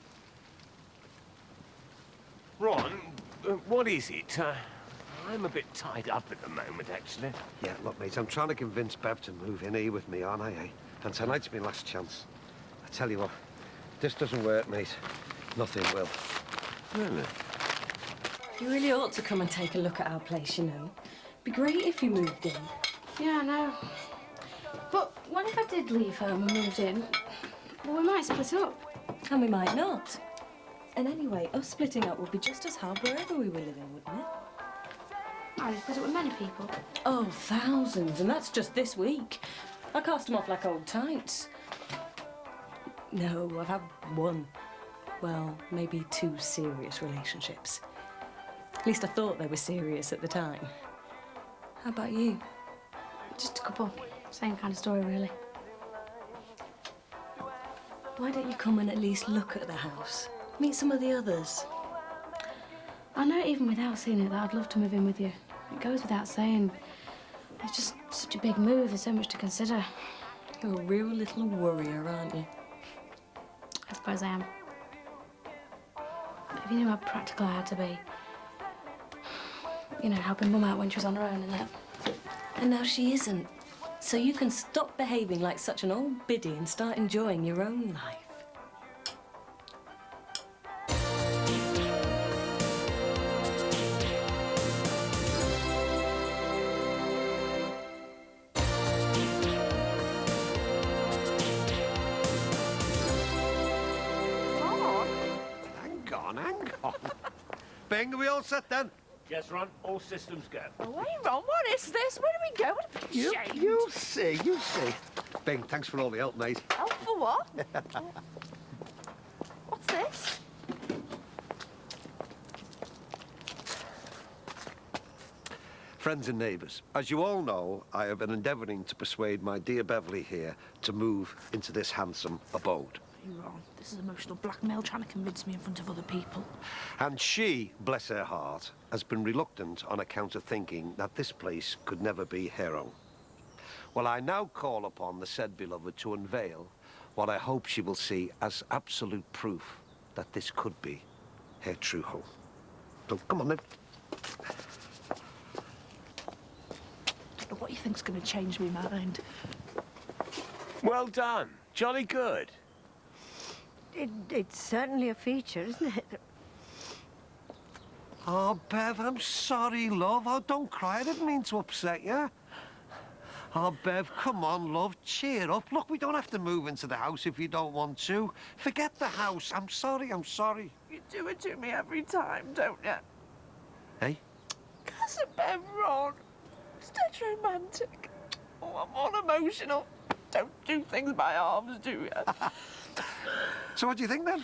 Ron, what is it? I'm a bit tied up at the moment, actually. Yeah, look, mate, I'm trying to convince Bev to move in here with me, aren't I, eh? And tonight's my last chance. I tell you what, this doesn't work, mate. Nothing will. Really? You really ought to come and take a look at our place, you know. Be great if you moved in. Yeah, I know. But what if I did leave home and moved in? Well, we might split up. And we might not. And anyway, us splitting up would be just as hard wherever we were living, wouldn't it? I'd split up with many people. Oh, thousands, and that's just this week. I cast them off like old tights. No, I've had one. Well, maybe 2 serious relationships. At least I thought they were serious at the time. How about you? Just a couple. Same kind of story, really. Why don't you come and at least look at the house? Meet some of the others. I know even without seeing it that I'd love to move in with you. It goes without saying. It's just such a big move. There's so much to consider. You're a real little worrier, aren't you? I suppose I am. If you knew how practical I had to be. You know, helping Mum out when she was on her own and that. And now she isn't. So you can stop behaving like such an old biddy and start enjoying your own life. Hang on. Bing, are we all set then? Yes, Ron. All systems go. Oh, hey, Ron, what is this? Where are we going? You'll see, you'll see. Bing, thanks for all the help, mate. Help for what? What's this? Friends and neighbours, as you all know, I have been endeavouring to persuade my dear Beverly here to move into this handsome abode. Hey, Ron, this is emotional blackmail trying to convince me in front of other people. And she, bless her heart, has been reluctant on account of thinking that this place could never be her own. Well, I now call upon the said beloved to unveil what I hope she will see as absolute proof that this could be her true home. So, come on then. I don't know what you think's going to change me mind. Well done. Jolly good. It's certainly a feature, isn't it? Oh, Bev, I'm sorry, love. Oh, don't cry. I didn't mean to upset you. Oh, Bev, come on, love. Cheer up. Look, we don't have to move into the house if you don't want to. Forget the house. I'm sorry, I'm sorry. You do it to me every time, don't you? Hey? Casa Bevron. It's dead romantic. Oh, I'm all emotional. Don't do things by halves, do you? So what do you think, then?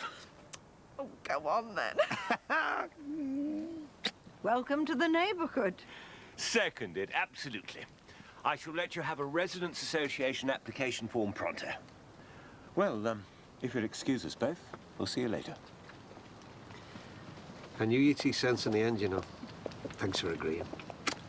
Oh, go on, then. Welcome to the neighbourhood. Seconded, absolutely. I shall let you have a residents' association application form pronto. Well, if you'll excuse us both, we'll see you later. I knew you'd see sense in the end, you know. Thanks for agreeing.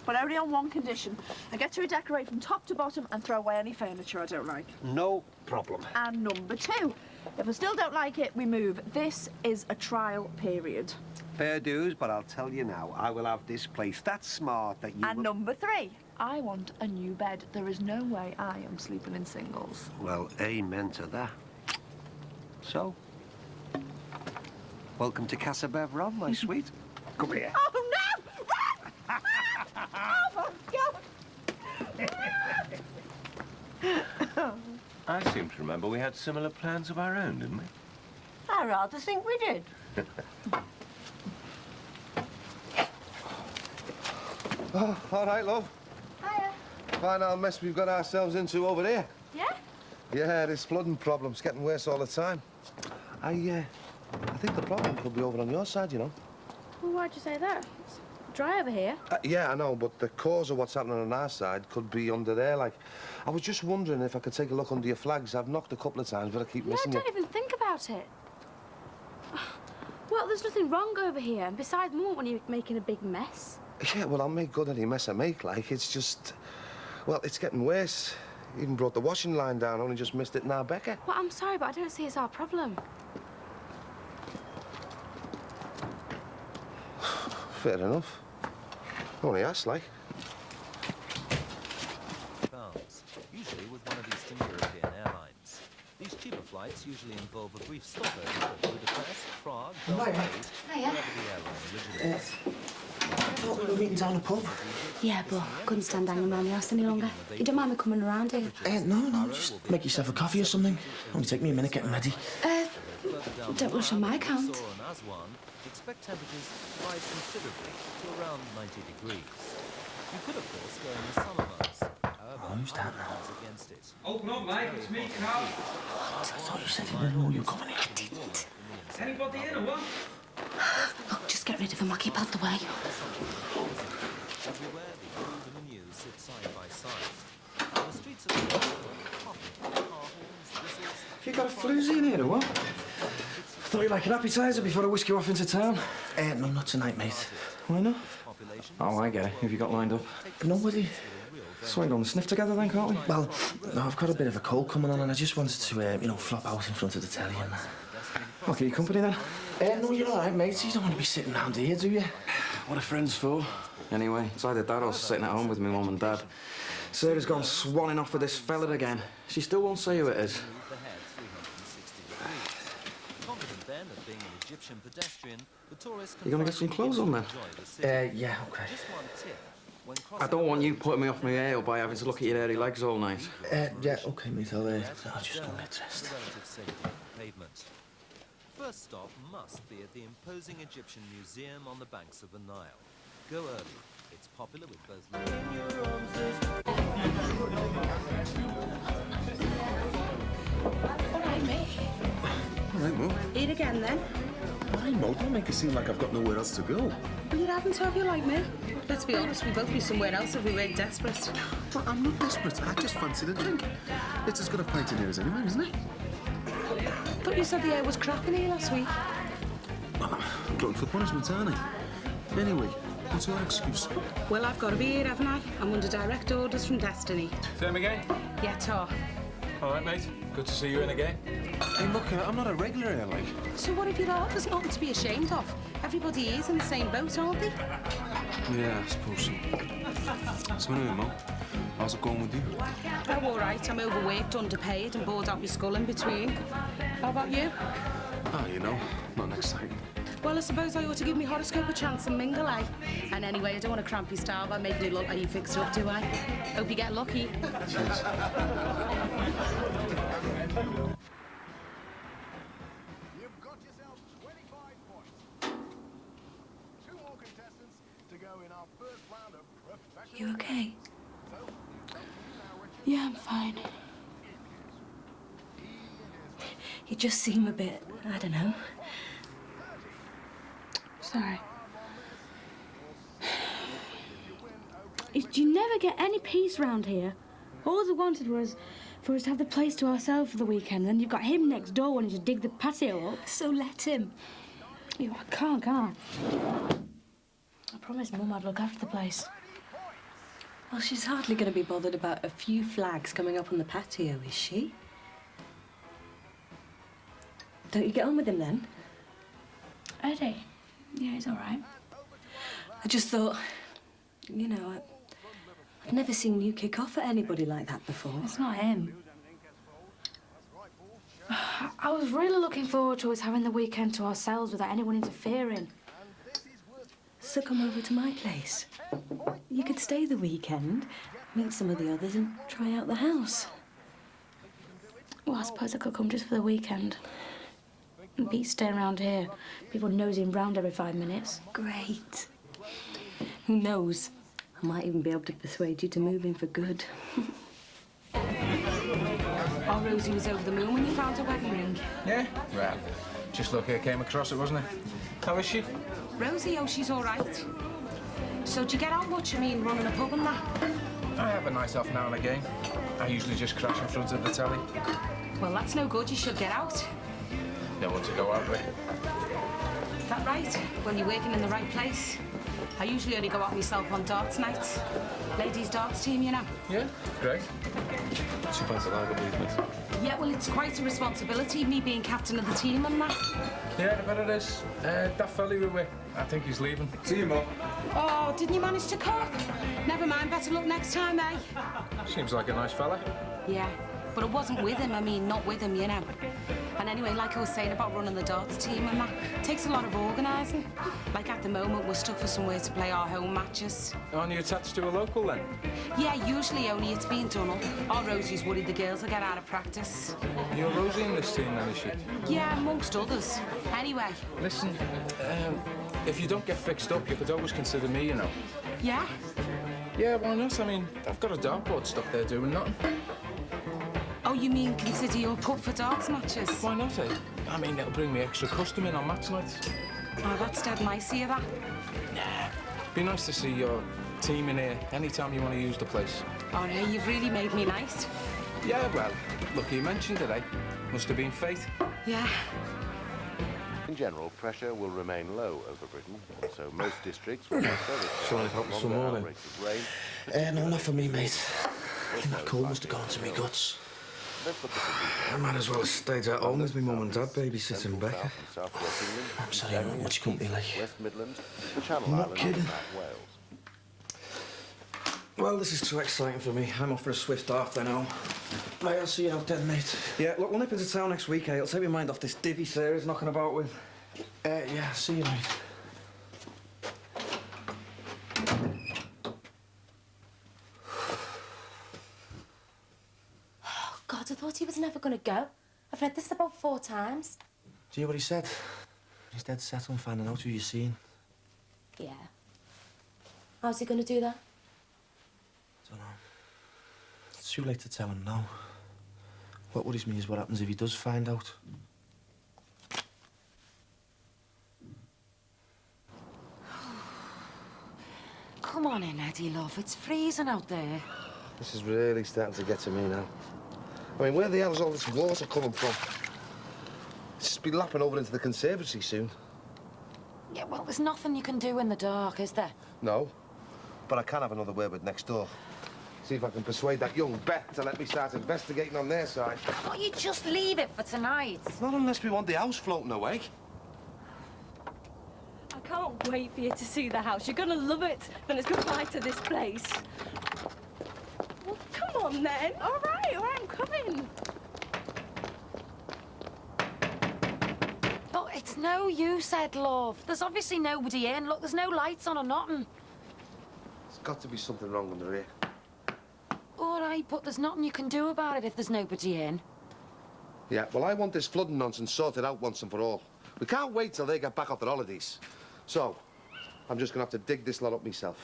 But only on one condition. I get to redecorate from top to bottom and throw away any furniture I don't like. No problem. And number 2, if I still don't like it, we move. This is a trial period. Fair dues, but I'll tell you now, I will have this place that smart that you And will... number 3, I want a new bed. There is no way I am sleeping in singles. Well, amen to that. So, welcome to Casa Bevron, my sweet. Come here. Oh, no! Oh, my God! I seem to remember we had similar plans of our own, didn't we? I rather think we did. Oh, all right, love. Hiya. Fine old mess we've got ourselves into over there. Yeah? Yeah, this flooding problem's getting worse all the time. I think the problem could be over on your side, you know. Well, why'd you say that? It's dry over here. Yeah, I know, but the cause of what's happening on our side could be under there. Like, I was just wondering if I could take a look under your flags. I've knocked a couple of times, but I keep missing Don't even think about it. Well, there's nothing wrong over here. And besides, more when you're making a big mess. Yeah, well, I'll make good any mess I make, like. It's just... Well, it's getting worse. Even brought the washing line down, only just missed it now, Becca. Well, I'm sorry, but I don't see it's our problem. Fair enough. Only asked, like. Pounds, usually with one of Eastern European airlines. These cheaper flights usually involve a brief stopover at Budapest, Prague, Belgrade, wherever the airline originates. I thought we were meeting down the pub. Yeah, but couldn't stand hanging around the house any longer. You don't mind me coming around here? No, just make yourself a coffee or something. Only take me a minute getting ready. Don't rush on my account. Expect temperatures to rise considerably to around 90 degrees. You could, of course, go in the summer months. However, who's that now? Against it. Open up, mate. It's me, Carl. I thought you said you didn't know you were coming in. I didn't. Anybody in or what? Look, just get rid of him. I'll keep out the way. Everywhere the old and the new sit side by side. On the streets of the world, coffee, car horns, whistles... You got a floozy in here or what? Thought you'd like an appetizer before I whisk you off into town. No, not tonight, mate. Why not? Oh, I get it. Have you got lined up? Nobody. So we're going to sniff together then, can't we? Well, no, I've got a bit of a cold coming on and I just wanted to, flop out in front of the telly and that. I'll keep you company then. No, you're all right, mate. You don't want to be sitting round here, do you? What are friends for? Anyway, it's either that or sitting at home with my mum and dad. Sarah's gone swanning off with this fella again. She still won't say who it is. You gonna get some clothes on then? Yeah, okay. I don't want you putting me off my ale by having to look at your hairy legs all night. Yeah, okay, mate. I'll just go and get dressed. First stop must be at the imposing Egyptian museum on the banks of the Nile. Go early. It's popular with both... All right, mate. All right, Mo. Eat again, then. Why, Mo? Don't make it seem like I've got nowhere else to go. Well, you'd happen to have you like me. Let's be honest, we'd both be somewhere else if we weren't desperate. But I'm not desperate. I just fancied a drink. It's as good a pint in here as anywhere, isn't it? I thought you said the air was crap in here last week. Glutton for punishment, aren't I? Anyway, what's your excuse? Well, I've got to be here, haven't I? I'm under direct orders from Destiny. Same again? Yeah, Tar. All right, mate. Good to see you in again. Hey, look, I'm not a regular here, like. So what if you are? There's nothing to be ashamed of. Everybody is in the same boat, aren't they? Yeah, I suppose so. So anyway, Mo, how's it going with you? Oh, all right. I'm overworked, underpaid, and bored out my skull in between. How about you? Ah, you know, nothing exciting. Well, I suppose I ought to give me horoscope a chance and mingle, eh? And anyway, I don't want to cramp your style by making it look like you fixed it up, do I? Hope you get lucky. Cheers. You okay? Yeah, I'm fine. You just seem a bit, I don't know. Sorry. You never get any peace round here. All I wanted was for us to have the place to ourselves for the weekend, and then you've got him next door wanting to dig the patio up. So let him. I can't, can I? I promised Mum I'd look after the place. Well, she's hardly going to be bothered about a few flags coming up on the patio, is she? Don't you get on with him, then? Eddie? Yeah, he's all right. I just thought, you know, I've never seen you kick off at anybody like that before. It's not him. I was really looking forward to us having the weekend to ourselves without anyone interfering. So come over to my place. You could stay the weekend, meet some of the others and try out the house. Well, I suppose I could come just for the weekend. Beat staying around here. People nosing round every 5 minutes. Great. Who knows? I might even be able to persuade you to move in for good. Oh, Rosie was over the moon when you found her wedding ring. Yeah? Well, just lucky I came across it, wasn't it? How is she? Rosie, oh, she's all right. So do you get out much? I mean, running a pub and that? I have a night off now and again. I usually just crash in front of the telly. Well, that's no good. You should get out. No one to go out with. Is that right? Well, you're working in the right place. I usually only go out myself on darts nights. Ladies' darts team, you know. Yeah, great. She finds a lager movement. Yeah, well, it's quite a responsibility, me being captain of the team and that. Yeah, I bet it is. That fella you were with, I think he's leaving. See you, Mum. Oh, didn't you manage to cook? Never mind, better luck next time, eh? Seems like a nice fella. Yeah, but it wasn't with him. I mean, not with him, you know. And anyway, like I was saying about running the darts team and that, takes a lot of organising. Like at the moment, we're stuck for somewhere to play our home matches. Aren't you attached to a local then? Yeah, usually only it's being done up. Our Rosie's worried the girls will get out of practice. You're Rosie in this team then, is she? Yeah, amongst others. Anyway. Listen, if you don't get fixed up, you could always consider me, you know. Yeah? Yeah, why not? I mean, I've got a dartboard stuck there doing nothing. Oh, you mean consider your pub for darts matches? Why not, eh? I mean, it'll bring me extra custom in on match nights. Oh, that's dead nice of you, that. Nah. Be nice to see your team in here anytime you want to use the place. Oh, no, you've really made me nice. Yeah, well, lucky you mentioned it, eh? Must have been fate. Yeah. In general, pressure will remain low over Britain, and so most districts will have service. Shall I help some more then? No, not for me, mate. I think that cold must have gone to me guts. I might as well have stayed at home with my mum and dad babysitting Becca. I'm sorry, I'm not much company, like. West Midlands, the Channel I'm not Islands, kidding. and Wales. Well, this is too exciting for me. I'm off for a swift half then home. Right, I'll see you out then, mate. Yeah, look, we'll nip into town next week, eh? It'll take my mind off this divvy Sarah's knocking about with. Yeah, see you, mate. God, I thought he was never going to go. I've read this about 4 times. Do you hear what he said? He's dead set on finding out who you're seeing. Yeah. How's he going to do that? Don't know. It's too late to tell him now. What worries me is what happens if he does find out. Come on in, Eddie, love. It's freezing out there. This is really starting to get to me now. I mean, where the hell is all this water coming from? It's just be lapping over into the conservatory soon. Yeah, well, there's nothing you can do in the dark, is there? No, but I can have another word with next door. See if I can persuade that young Beth to let me start investigating on their side. Can't you just leave it for tonight? Not unless we want the house floating away. I can't wait for you to see the house. You're going to love it when it's goodbye to this place. Well, come on, then. All right, I'm coming. Look, it's no use, Ed, love. There's obviously nobody in. Look, there's no lights on or nothing. There's got to be something wrong under here. All right, but there's nothing you can do about it if there's nobody in. Yeah, well, I want this flooding nonsense sorted out once and for all. We can't wait till they get back off their holidays. So, I'm just going to have to dig this lot up myself.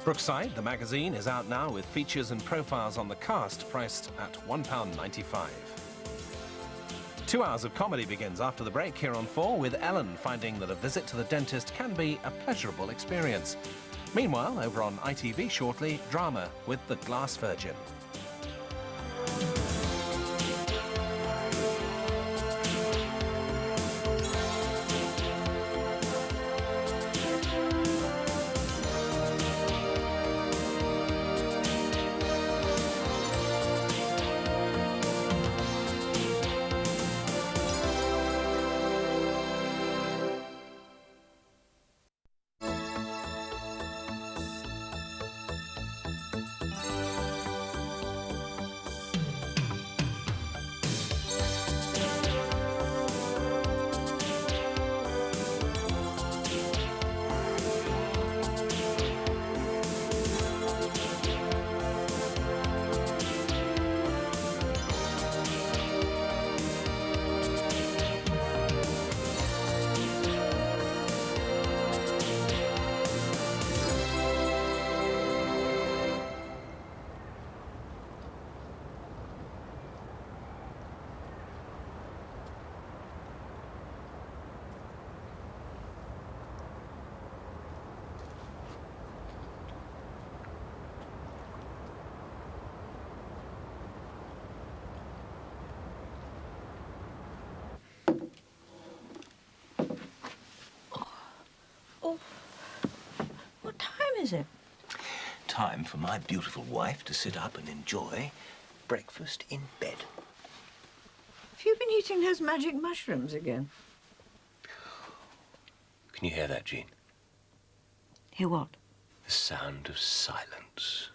Brookside, the magazine, is out now with features and profiles on the cast, priced at £1.95. 2 hours of comedy begins after the break here on 4, with Ellen finding that a visit to the dentist can be a pleasurable experience. Meanwhile, over on ITV shortly, drama with The Glass Virgin. What time is it? Time for my beautiful wife to sit up and enjoy breakfast in bed. Have you been eating those magic mushrooms again? Can you hear that, Jean? Hear what? The sound of silence.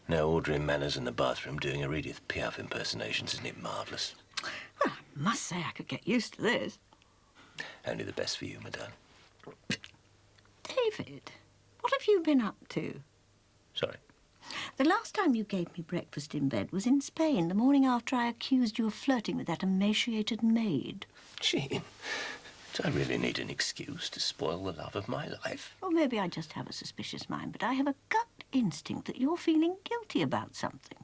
No Audrey manners in the bathroom doing her Edith Piaf impersonations. Isn't it marvellous? Well, I must say I could get used to this. Only the best for you, madame. David, what have you been up to? Sorry. The last time you gave me breakfast in bed was in Spain, the morning after I accused you of flirting with that emaciated maid. Jean, do I really need an excuse to spoil the love of my life? Or maybe I just have a suspicious mind, but I have a gut instinct that you're feeling guilty about something.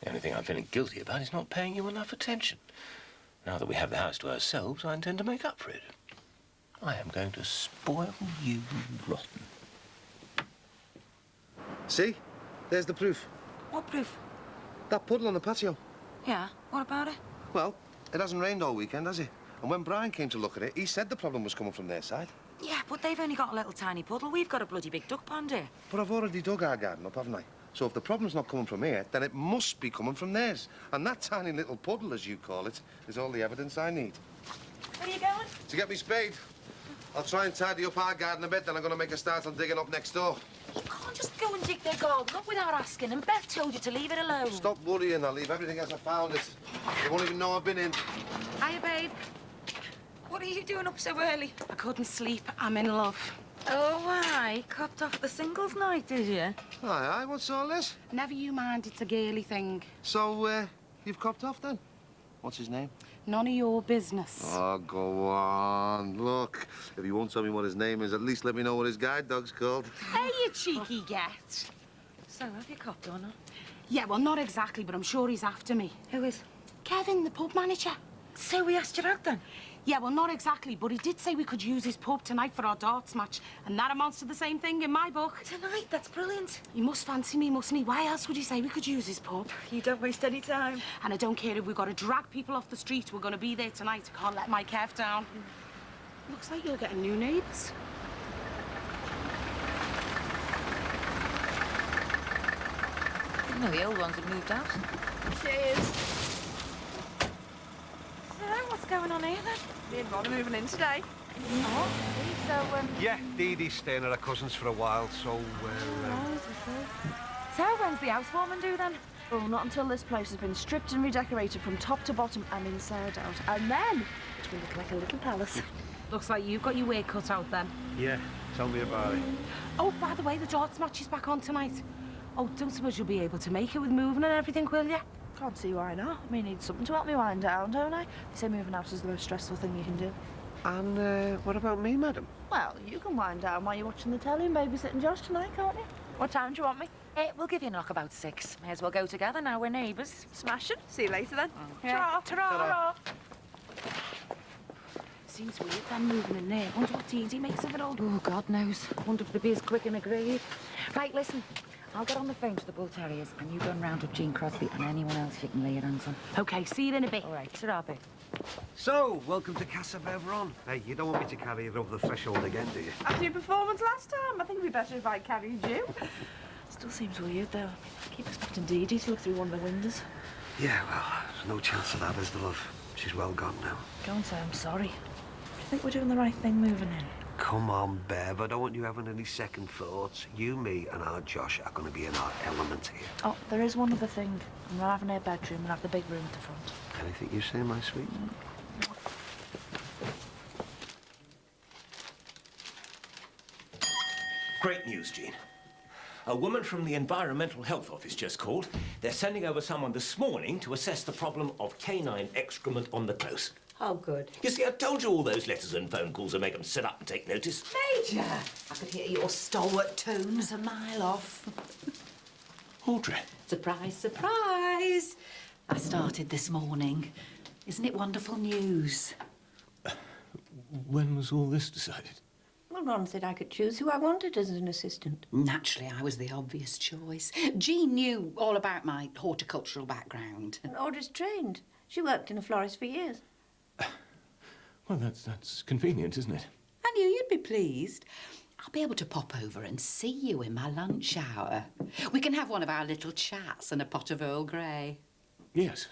The only thing I'm feeling guilty about is not paying you enough attention. Now that we have the house to ourselves, I intend to make up for it. I am going to spoil you rotten. See? There's the proof. What proof? That puddle on the patio. Yeah, what about it? Well, it hasn't rained all weekend, has it? And when Brian came to look at it, he said the problem was coming from their side. Yeah, but they've only got a little tiny puddle. We've got a bloody big duck pond here. But I've already dug our garden up, haven't I? So if the problem's not coming from here, then it must be coming from theirs. And that tiny little puddle, as you call it, is all the evidence I need. Where are you going? To get me spade. I'll try and tidy up our garden a bit, then I'm going to make a start on digging up next door. You can't just go and dig their garden up without asking, and Beth told you to leave it alone. Stop worrying, I'll leave everything as I found it. You won't even know I've been in. Hiya, babe. What are you doing up so early? I couldn't sleep. I'm in love. Oh, why? Copped off the singles night, did you? Aye, what's all this? Never you mind, it's a girly thing. So, you've copped off then? What's his name? None of your business. Oh, go on. Look, if you won't tell me what his name is, at least let me know what his guide dog's called. Hey, you cheeky get. So, have you copped or not? Yeah, well, not exactly, but I'm sure he's after me. Who is? Kevin, the pub manager. So we asked you out then? Yeah, well, not exactly, but he did say we could use his pub tonight for our darts match, and that amounts to the same thing in my book. Tonight? That's brilliant. He must fancy me, mustn't he? Why else would he say we could use his pub? You don't waste any time. And I don't care if we've got to drag people off the street. We're going to be there tonight. I can't let my Kev down. Looks like you're getting new neighbours. No, the old ones have moved out. Cheers. So, what's going on here then? Me and Ron are moving in today. Oh, so, Yeah, Dee Dee's staying at her cousin's for a while, so So, when's the housewarming due then? Oh, not until this place has been stripped and redecorated from top to bottom and inside out. And then it's going to look like a little palace. Looks like you've got your work cut out then. Yeah, tell me about it. Oh, by the way, the darts match is back on tonight. Oh, don't suppose you'll be able to make it with moving and everything, will you? Can't see why not. I mean, need something to help me wind down, don't I? They say moving out is the most stressful thing you can do. And what about me, madam? Well, you can wind down while you're watching the telly and babysitting Josh tonight, can't you? What time do you want me? We'll give you a knock about 6. May as well go together now, we're neighbours. Smashing. See you later then. Yeah. Ta-ra. Ta-ra. Seems weird, them moving in there. Wonder what Dee Dee makes of it all. Oh, God knows. Wonder if the beer's quick in a grave. Right, listen. I'll get on the phone to the Bull Terriers and you go and round up Jean Crosby and anyone else you can lay your hands on. OK, see you in a bit. All right, ta-ra, Beth. So, welcome to Casa Bevron. Hey, you don't want me to carry it over the threshold again, do you? After your performance last time, I think it'd be better if I carried you. Still seems weird, though. I mean, I keep expecting Dee Dee to look through one of the windows. Yeah, well, there's no chance of that, is there, love? She's well gone now. Go and say I'm sorry. Do you think we're doing the right thing moving in? Come on, Bev. I don't want you having any second thoughts. You, me, and our Josh are going to be in our element here. Oh, there is one other thing. I'm not having her bedroom and have the big room at the front. Anything you say, my sweet? Great news, Jean. A woman from the Environmental Health Office just called. They're sending over someone this morning to assess the problem of canine excrement on the close. Oh, good. You see, I told you all those letters and phone calls will make them sit up and take notice. Major! I could hear your stalwart tones a mile off. Audrey. Surprise, surprise! I started this morning. Isn't it wonderful news? When was all this decided? Well, Ron said I could choose who I wanted as an assistant. Naturally, I was the obvious choice. Jean knew all about my horticultural background. And Audrey's trained. She worked in a florist for years. Well, that's convenient, isn't it? I knew you'd be pleased. I'll be able to pop over and see you in my lunch hour. We can have one of our little chats and a pot of Earl Grey. Yes.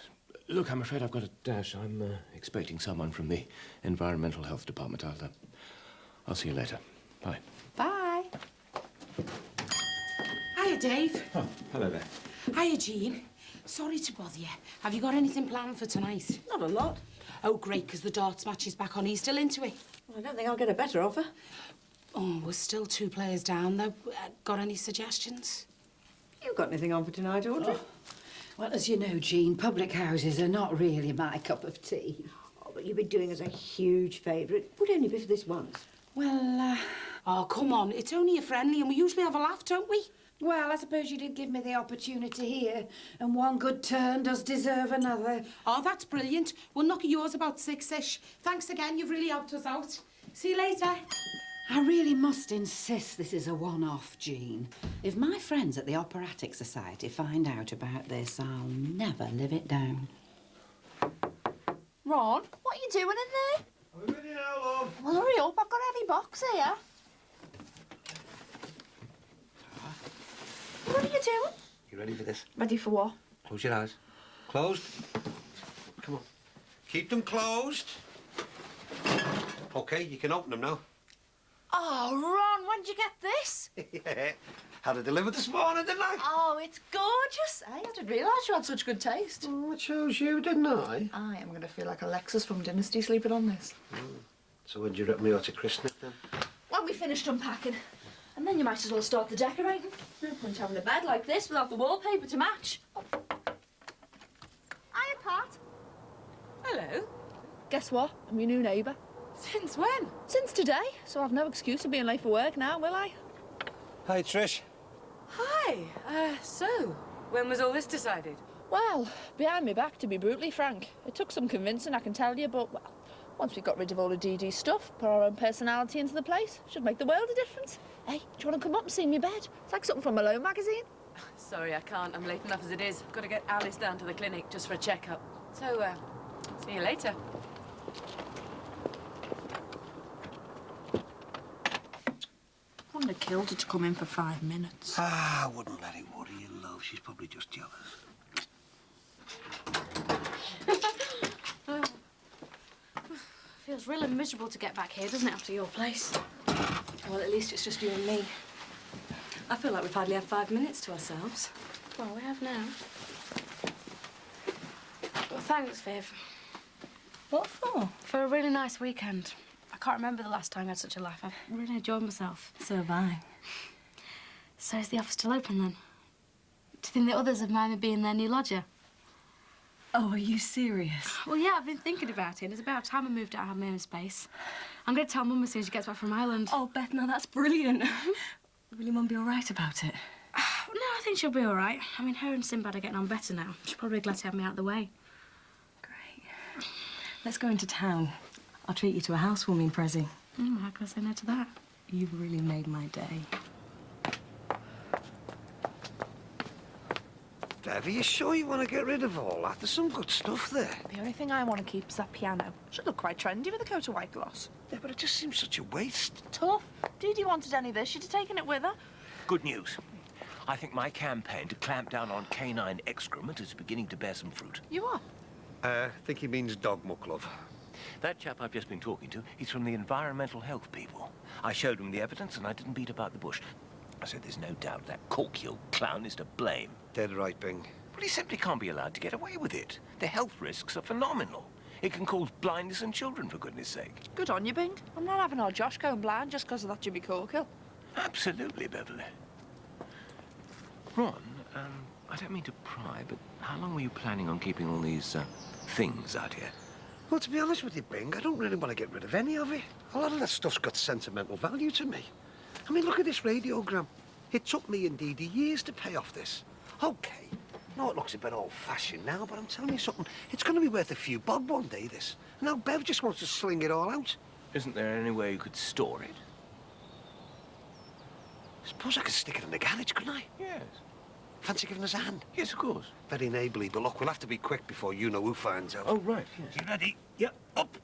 Look, I'm afraid I've got a dash. I'm expecting someone from the Environmental Health Department. I'll see you later. Bye. Bye. Hiya, Dave. Oh, hello there. Hiya, Jean. Sorry to bother you. Have you got anything planned for tonight? Not a lot. Oh, great, because the darts match is back on. Are you still into it? Well, I don't think I'll get a better offer. Oh, we're still 2 players down, though. Got any suggestions? You got anything on for tonight, Audrey? Oh. Well, as you know, Jean, public houses are not really my cup of tea. Oh, but you'd be doing us a huge favour. It would only be for this once. Well, Oh, come on. It's only a friendly and we usually have a laugh, don't we? well, I suppose you did give me the opportunity here, and one good turn does deserve another. Oh, that's brilliant. We'll knock at yours about 6-ish. Thanks again. You've really helped us out. See you later. I really must insist this is a one-off, Jean. If my friends at the Operatic Society find out about this, I'll never live it down. Ron, what are you doing in there? I'm with you now, love. Well, hurry up. I've got a heavy box here. What are you doing? You ready for this? Ready for what? Close your eyes. Closed. Come on. Keep them closed. OK, you can open them now. Oh, Ron, when did you get this? Yeah. Had it delivered this morning, didn't I? Oh, it's gorgeous. I didn't realise you had such good taste. Oh, I chose you, didn't I? I am going to feel like Alexis from Dynasty sleeping on this. So when do you reckon we ought to christen it, then? When we finished unpacking. And then you might as well start the decorating. No point having a bed like this without the wallpaper to match. Hiya, Pat. Hello. Guess what? I'm your new neighbour. Since when? Since today, so I've no excuse for being late for work now, will I? Hi, Trish. Hi. So, when was all this decided? Well, behind my back, to be brutally frank. It took some convincing, I can tell you, but, well, once we got rid of all of Dee Dee's stuff, put our own personality into the place, should make the world a difference. Hey, do you want to come up and see me bed? It's like something from a Malone magazine. Sorry, I can't. I'm late enough as it is. Got to get Alice down to the clinic just for a checkup. So, see you later. Wouldn't have killed her to come in for 5 minutes. Ah, I wouldn't let it worry you, love. She's probably just jealous. Feels really miserable to get back here, doesn't it, after your place? Well, at least it's just you and me. I feel like we've hardly had 5 minutes to ourselves. Well, we have now. Well, thanks, Viv. What for? For a really nice weekend. I can't remember the last time I had such a laugh. I've really enjoyed myself. So have I. So is the office still open, then? Do you think the others have minded being their new lodger? Oh, are you serious? Well, yeah, I've been thinking about it, and it's about time I moved out and had my own space. I'm going to tell Mum as soon as she gets back from Ireland. Oh, Beth, no, that's brilliant. Will your Mum be all right about it? No, I think she'll be all right. I mean, her and Sinbad are getting on better now. She's probably glad to have me out of the way. Great. Let's go into town. I'll treat you to a housewarming, Prezi. How can I say no to that? You've really made my day. Bev, are you sure you want to get rid of all that? There's some good stuff there. The only thing I want to keep is that piano. Should look quite trendy with a coat of white gloss. Yeah, but it just seems such a waste. Tough. Dee Dee wanted any of this. She'd have taken it with her. Good news. I think my campaign to clamp down on canine excrement is beginning to bear some fruit. You are? I think he means dog muck, love. That chap I've just been talking to, he's from the environmental health people. I showed him the evidence and I didn't beat about the bush. I said there's no doubt that cork-killed clown is to blame. Dead right, Bing. But he simply can't be allowed to get away with it. The health risks are phenomenal. It can cause blindness in children, for goodness sake. Good on you, Bing. I'm not having our Josh going blind just because of that Jimmy Corkill. Absolutely, Beverly. Ron, I don't mean to pry, but how long were you planning on keeping all these, things out here? Well, to be honest with you, Bing, I don't really want to get rid of any of it. A lot of that stuff's got sentimental value to me. I mean, look at this radiogram. It took me and Dee Dee years to pay off this. Okay, no, it looks a bit old-fashioned now, but I'm telling you something. It's going to be worth a few bob one day, this. And now Bev just wants to sling it all out. Isn't there any way you could store it? Suppose I could stick it in the garage, couldn't I? Yes. Fancy giving us a hand? Yes, of course. Very neighbourly, but look, we'll have to be quick before you know who finds out. Oh, right, yes. You ready? Yep, up.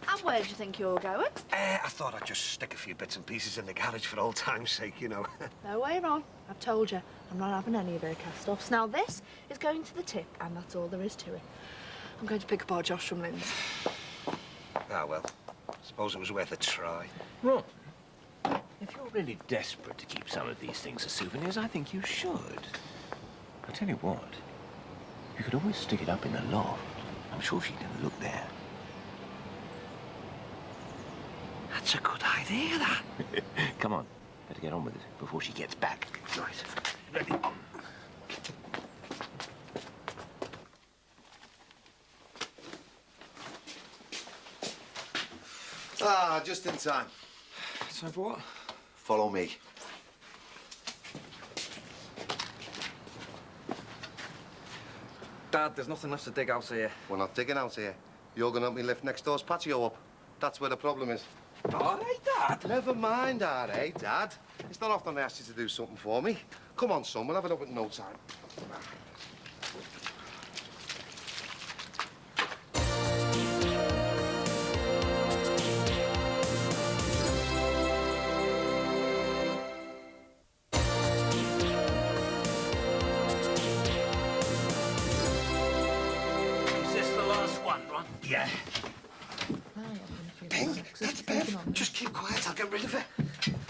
And where do you think you're going? I thought I'd just stick a few bits and pieces in the garage for old time's sake, you know. No way, Ron. I've told you, I'm not having any of their cast-offs. Now, this is going to the tip, and that's all there is to it. I'm going to pick up our Josh from Lynn's. Ah, well, suppose it was worth a try. Ron, if you're really desperate to keep some of these things as souvenirs, I think you should. I'll tell you what, you could always stick it up in the loft. I'm sure she'd never look there. That's a good idea, that. Come on, better get on with it before she gets back. Right, ready? Ah, just in time. Time for what? Follow me. Dad, there's nothing left to dig out here. We're not digging out here. You're going to help me lift next door's patio up. That's where the problem is. All right, Dad. Never mind, all right, Dad. It's not often I ask you to do something for me. Come on, son, we'll have it up in no time. Is this the last one, Ron? Yeah. Bing, that's Bev. Just keep quiet, I'll get rid of it.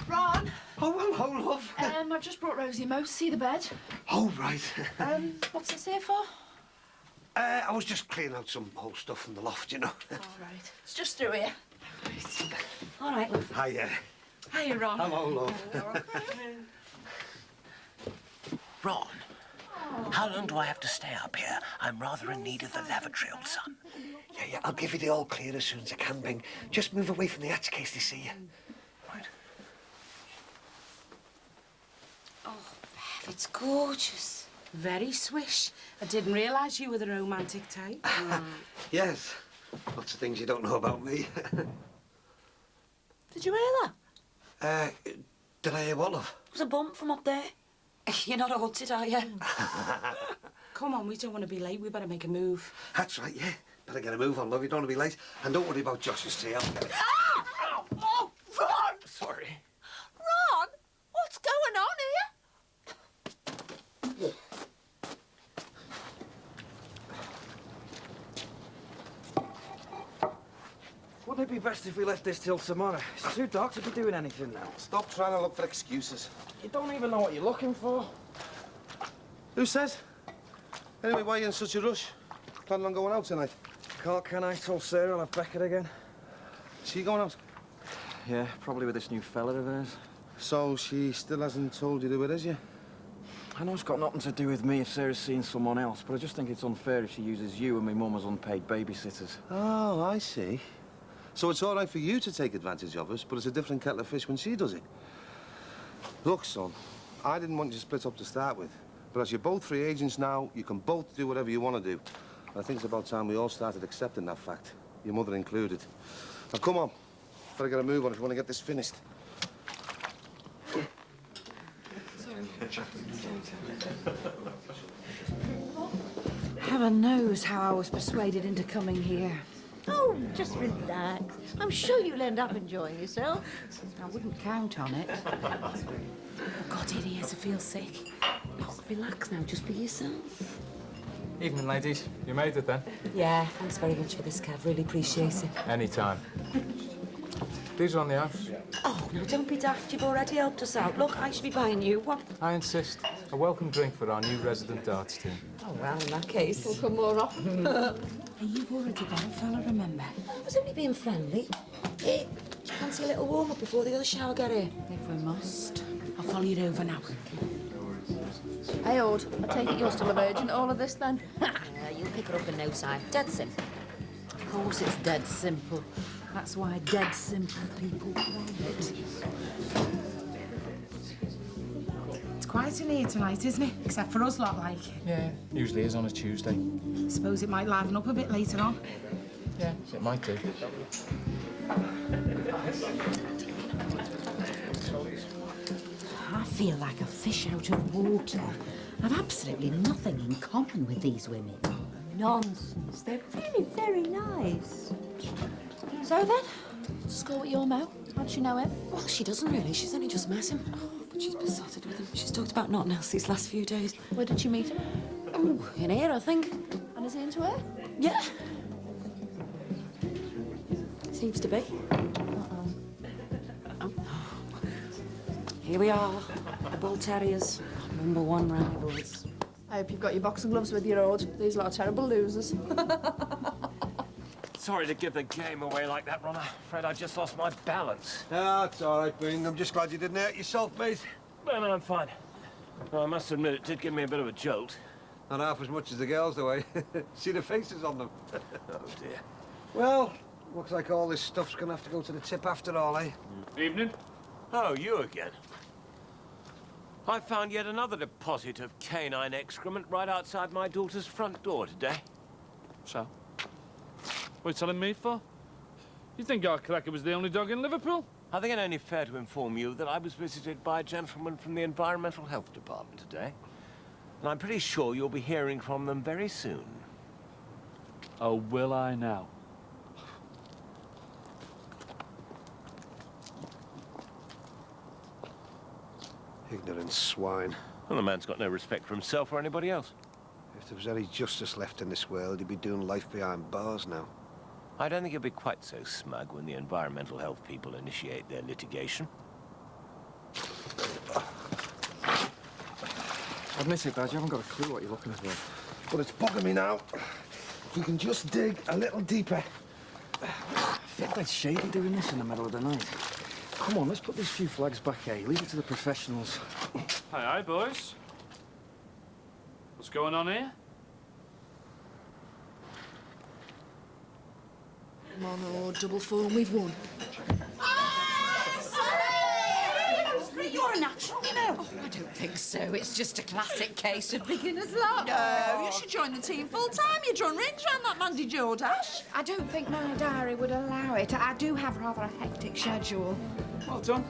Ron! Oh, well, hold love. I've just brought Rosie and Mo to see the bed. Oh, right. What's this here for? I was just clearing out some old stuff from the loft, you know. All right. It's just through here. All right, love. Hiya. Hiya, Ron. Hello, love. Ron, How long do I have to stay up here? I'm rather in need of the lavatory, old son. Yeah, I'll give you the all clear as soon as I can, Bing. Just move away from the hatch in case they see you. Right. Oh, Bev, it's gorgeous. Very swish. I didn't realise you were the romantic type. Yes. Lots of things you don't know about me. Did you hear that? Did I hear what, love? There's a bump from up there. You're not haunted, are you? Come on, we don't want to be late. We better make a move. That's right, yeah. Better get a move on, love. You don't want to be late. And don't worry about Josh's tea. I'll get it. Ow! Oh, Ron! Sorry. Ron! What's going on here? Wouldn't it be best if we left this till tomorrow? It's too dark to be doing anything now. Stop trying to look for excuses. You don't even know what you're looking for. Who says? Anyway, why are you in such a rush? Planning on going out tonight? Can I? Told Sarah I'll have Beckett again. She going out? Yeah, probably with this new fella of hers. So she still hasn't told you who it is yet? I know it's got nothing to do with me if Sarah's seeing someone else, but I just think it's unfair if she uses you and my mum as unpaid babysitters. Oh, I see. So it's all right for you to take advantage of us, but it's a different kettle of fish when she does it. Look, son, I didn't want you to split up to start with, but as you're both free agents now, you can both do whatever you want to do. I think it's about time we all started accepting that fact, your mother included. Now, come on. Better get a move on if you want to get this finished. Heaven knows how I was persuaded into coming here. Oh, just relax. I'm sure you'll end up enjoying yourself. I wouldn't count on it. Oh, God, it is. I feel sick. Oh, relax now. Just be yourself. Evening, ladies. You made it, then? Yeah, thanks very much for this, Kev. Really appreciate it. Anytime. These are on the house. Oh, no, don't be daft. You've already helped us out. Look, I should be buying you one. I insist. A welcome drink for our new resident darts team. Oh, well, in that case... We'll come more often. You've already got a fella, remember? I was only being friendly. Hey, do you fancy a little warm-up before the other shower get here? If we must. I'll follow you over now. Hey, Aud, I take it you're still a virgin to all of this, then? You'll pick her up in no time. Dead simple. Of course it's dead simple. That's why dead simple people love it. It's quiet in here tonight, isn't it? Except for us lot, like. Yeah, usually is on a Tuesday. Suppose it might liven up a bit later on. Yeah, it might do. I feel like a fish out of water. I've absolutely nothing in common with these women. Nonsense. They're really very nice. So then, school at your Mo. How does she know him? Well, she doesn't really. She's only just met him. Oh, but she's besotted with him. She's talked about nothing else these last few days. Where did she meet him? Oh, in here, I think. And is he into her? Yeah. Seems to be. Oh. Here we are, the Bull Terriers, #1 rivals. I hope you've got your boxing gloves with you, Aud. These lot are terrible losers. Sorry to give the game away like that, Ron. I'm afraid I just lost my balance. Ah, it's all right, Bing. I'm just glad you didn't hurt yourself, mate. No, I'm fine. Well, I must admit, it did give me a bit of a jolt. Not half as much as the girls, though, eh? See the faces on them. Oh, dear. Well, looks like all this stuff's gonna have to go to the tip after all, eh? Evening. Oh, you again. I found yet another deposit of canine excrement right outside my daughter's front door today. So? What are you telling me for? You think our cracker was the only dog in Liverpool? I think it only fair to inform you that I was visited by a gentleman from the Environmental Health Department today. And I'm pretty sure you'll be hearing from them very soon. Oh, will I now? Ignorant swine. Well, the man's got no respect for himself or anybody else. If there was any justice left in this world, he'd be doing life behind bars now. I don't think he'll be quite so smug when the environmental health people initiate their litigation. Admit it, Badge, you haven't got a clue what you're looking for. But it's bugging me now. If we can just dig a little deeper. I feel quite shady doing this in the middle of the night. Come on, let's put these few flags back, eh? Leave it to the professionals. Aye, aye, boys. What's going on here? Mono double form, we've won. You're a natural, you know. Oh, I don't think so. It's just a classic case of beginner's luck. No, you should join the team full time. You'd run rings round that Mandy Jordache. I don't think my diary would allow it. I do have rather a hectic schedule. Well done.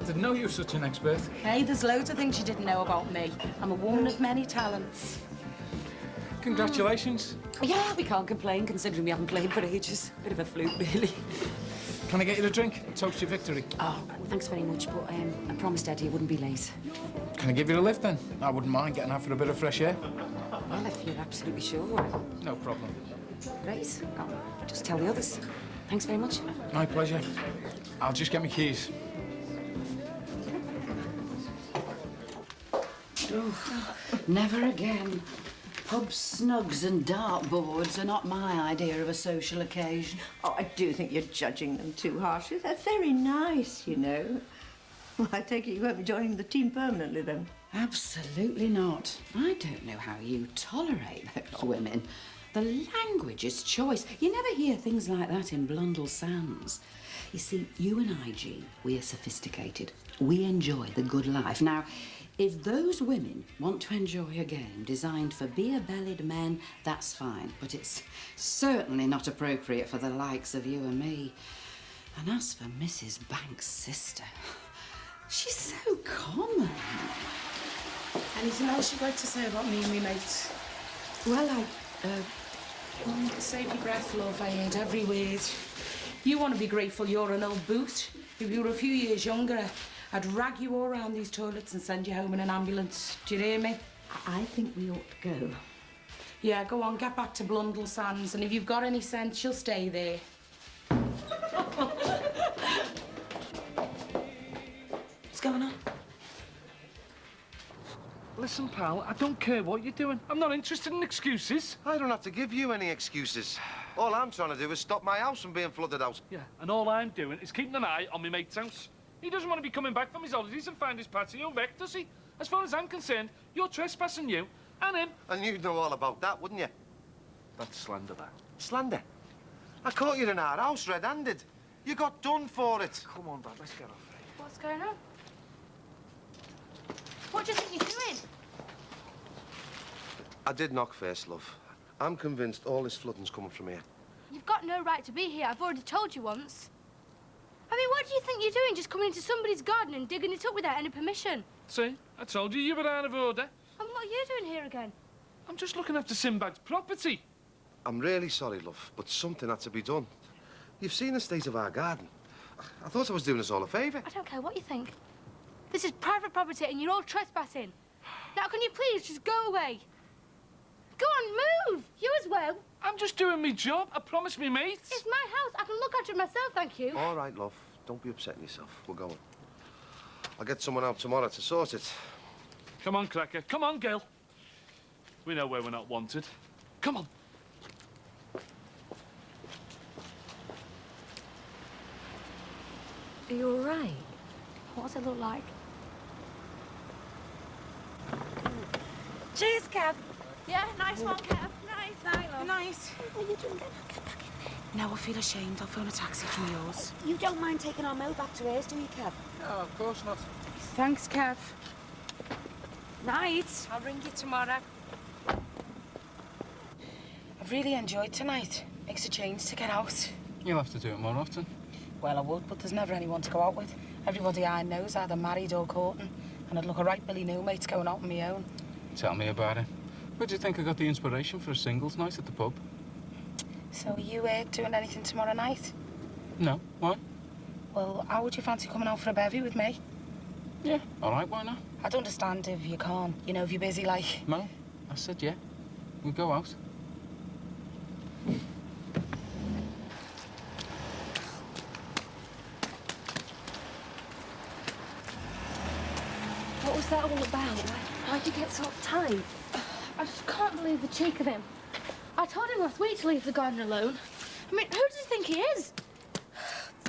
Didn't know you were such an expert. Hey, there's loads of things you didn't know about me. I'm a woman of many talents. Congratulations. Yeah, we can't complain considering we haven't played for ages. Bit of a fluke, really. Can I get you a drink? Toast your victory. Oh, thanks very much, but I promised Eddie I wouldn't be late. Can I give you a lift then? I wouldn't mind getting out for a bit of fresh air. Well, if you're absolutely sure. No problem. Great. I'll just tell the others. Thanks very much. My pleasure. I'll just get my keys. Oh, never again. Pubs, snugs and dartboards are not my idea of a social occasion. Oh, I do think you're judging them too harshly. They're very nice, you know. Well, I take it you won't be joining the team permanently, then? Absolutely not. I don't know how you tolerate those women. The language is choice. You never hear things like that in Blundell Sands. You see, you and I, Jean, we are sophisticated. We enjoy the good life. Now, if those women want to enjoy a game designed for beer-bellied men, that's fine. But it's certainly not appropriate for the likes of you and me. And as for Mrs. Banks' sister, she's so common. Anything else you'd like to say about me and me mates? Well, Save your breath, love. I heard every word. You want to be grateful you're an old boot. If you were a few years younger, I'd drag you all around these toilets and send you home in an ambulance. Do you hear me? I think we ought to go. Yeah, go on, get back to Blundell Sands, and if you've got any sense, you'll stay there. What's going on? Listen, pal, I don't care what you're doing. I'm not interested in excuses. I don't have to give you any excuses. All I'm trying to do is stop my house from being flooded out. Yeah, and all I'm doing is keeping an eye on my mate's house. He doesn't want to be coming back from his holidays and find his patio wrecked, does he? As far as I'm concerned, you're trespassing, you and him. And you'd know all about that, wouldn't you? That's slander, that. Slander? I caught you in our house red-handed. You got done for it. Come on, Dad, let's get off. What's going on? What do you think you're doing? I did knock first, love. I'm convinced all this flooding's coming from here. You've got no right to be here. I've already told you once. I mean, what do you think you're doing? Just coming into somebody's garden and digging it up without any permission? See, I told you were out of order. And what are you doing here again? I'm just looking after Sinbad's property. I'm really sorry, love, but something had to be done. You've seen the state of our garden. I thought I was doing us all a favour. I don't care what you think. This is private property and you're all trespassing. Now, can you please just go away? Go on, move! You as well. I'm just doing my job. I promised me mates. It's my house. I can look after it myself, thank you. All right, love. Don't be upsetting yourself. We're going. I'll get someone out tomorrow to sort it. Come on, Cracker. Come on, girl. We know where we're not wanted. Come on. Are you all right? What does it look like? Cheers, Kev. Yeah, nice one, Kev. Nice. Nice. What are you doing? Get back in there. No, I feel ashamed. I'll phone a taxi from yours. You don't mind taking our mail back to hers, do you, Kev? No, of course not. Thanks, Kev. Night. I'll ring you tomorrow. I've really enjoyed tonight. Makes a change to get out. You'll have to do it more often. Well, I would, but there's never anyone to go out with. Everybody I know's either married or courting, and I'd look a right Billy no mates going out on my own. Tell me about it. Where do you think I got the inspiration for a singles night at the pub? So are you doing anything tomorrow night? No. Why? Well, how would you fancy coming out for a bevy with me? Yeah. All right, why not? I'd understand if you can't. You know, if you're busy, like... No. I said yeah. We'll go out. What was that all about? Why'd you get so uptight? I just can't believe the cheek of him. I told him last week to leave the garden alone. I mean, who does he think he is?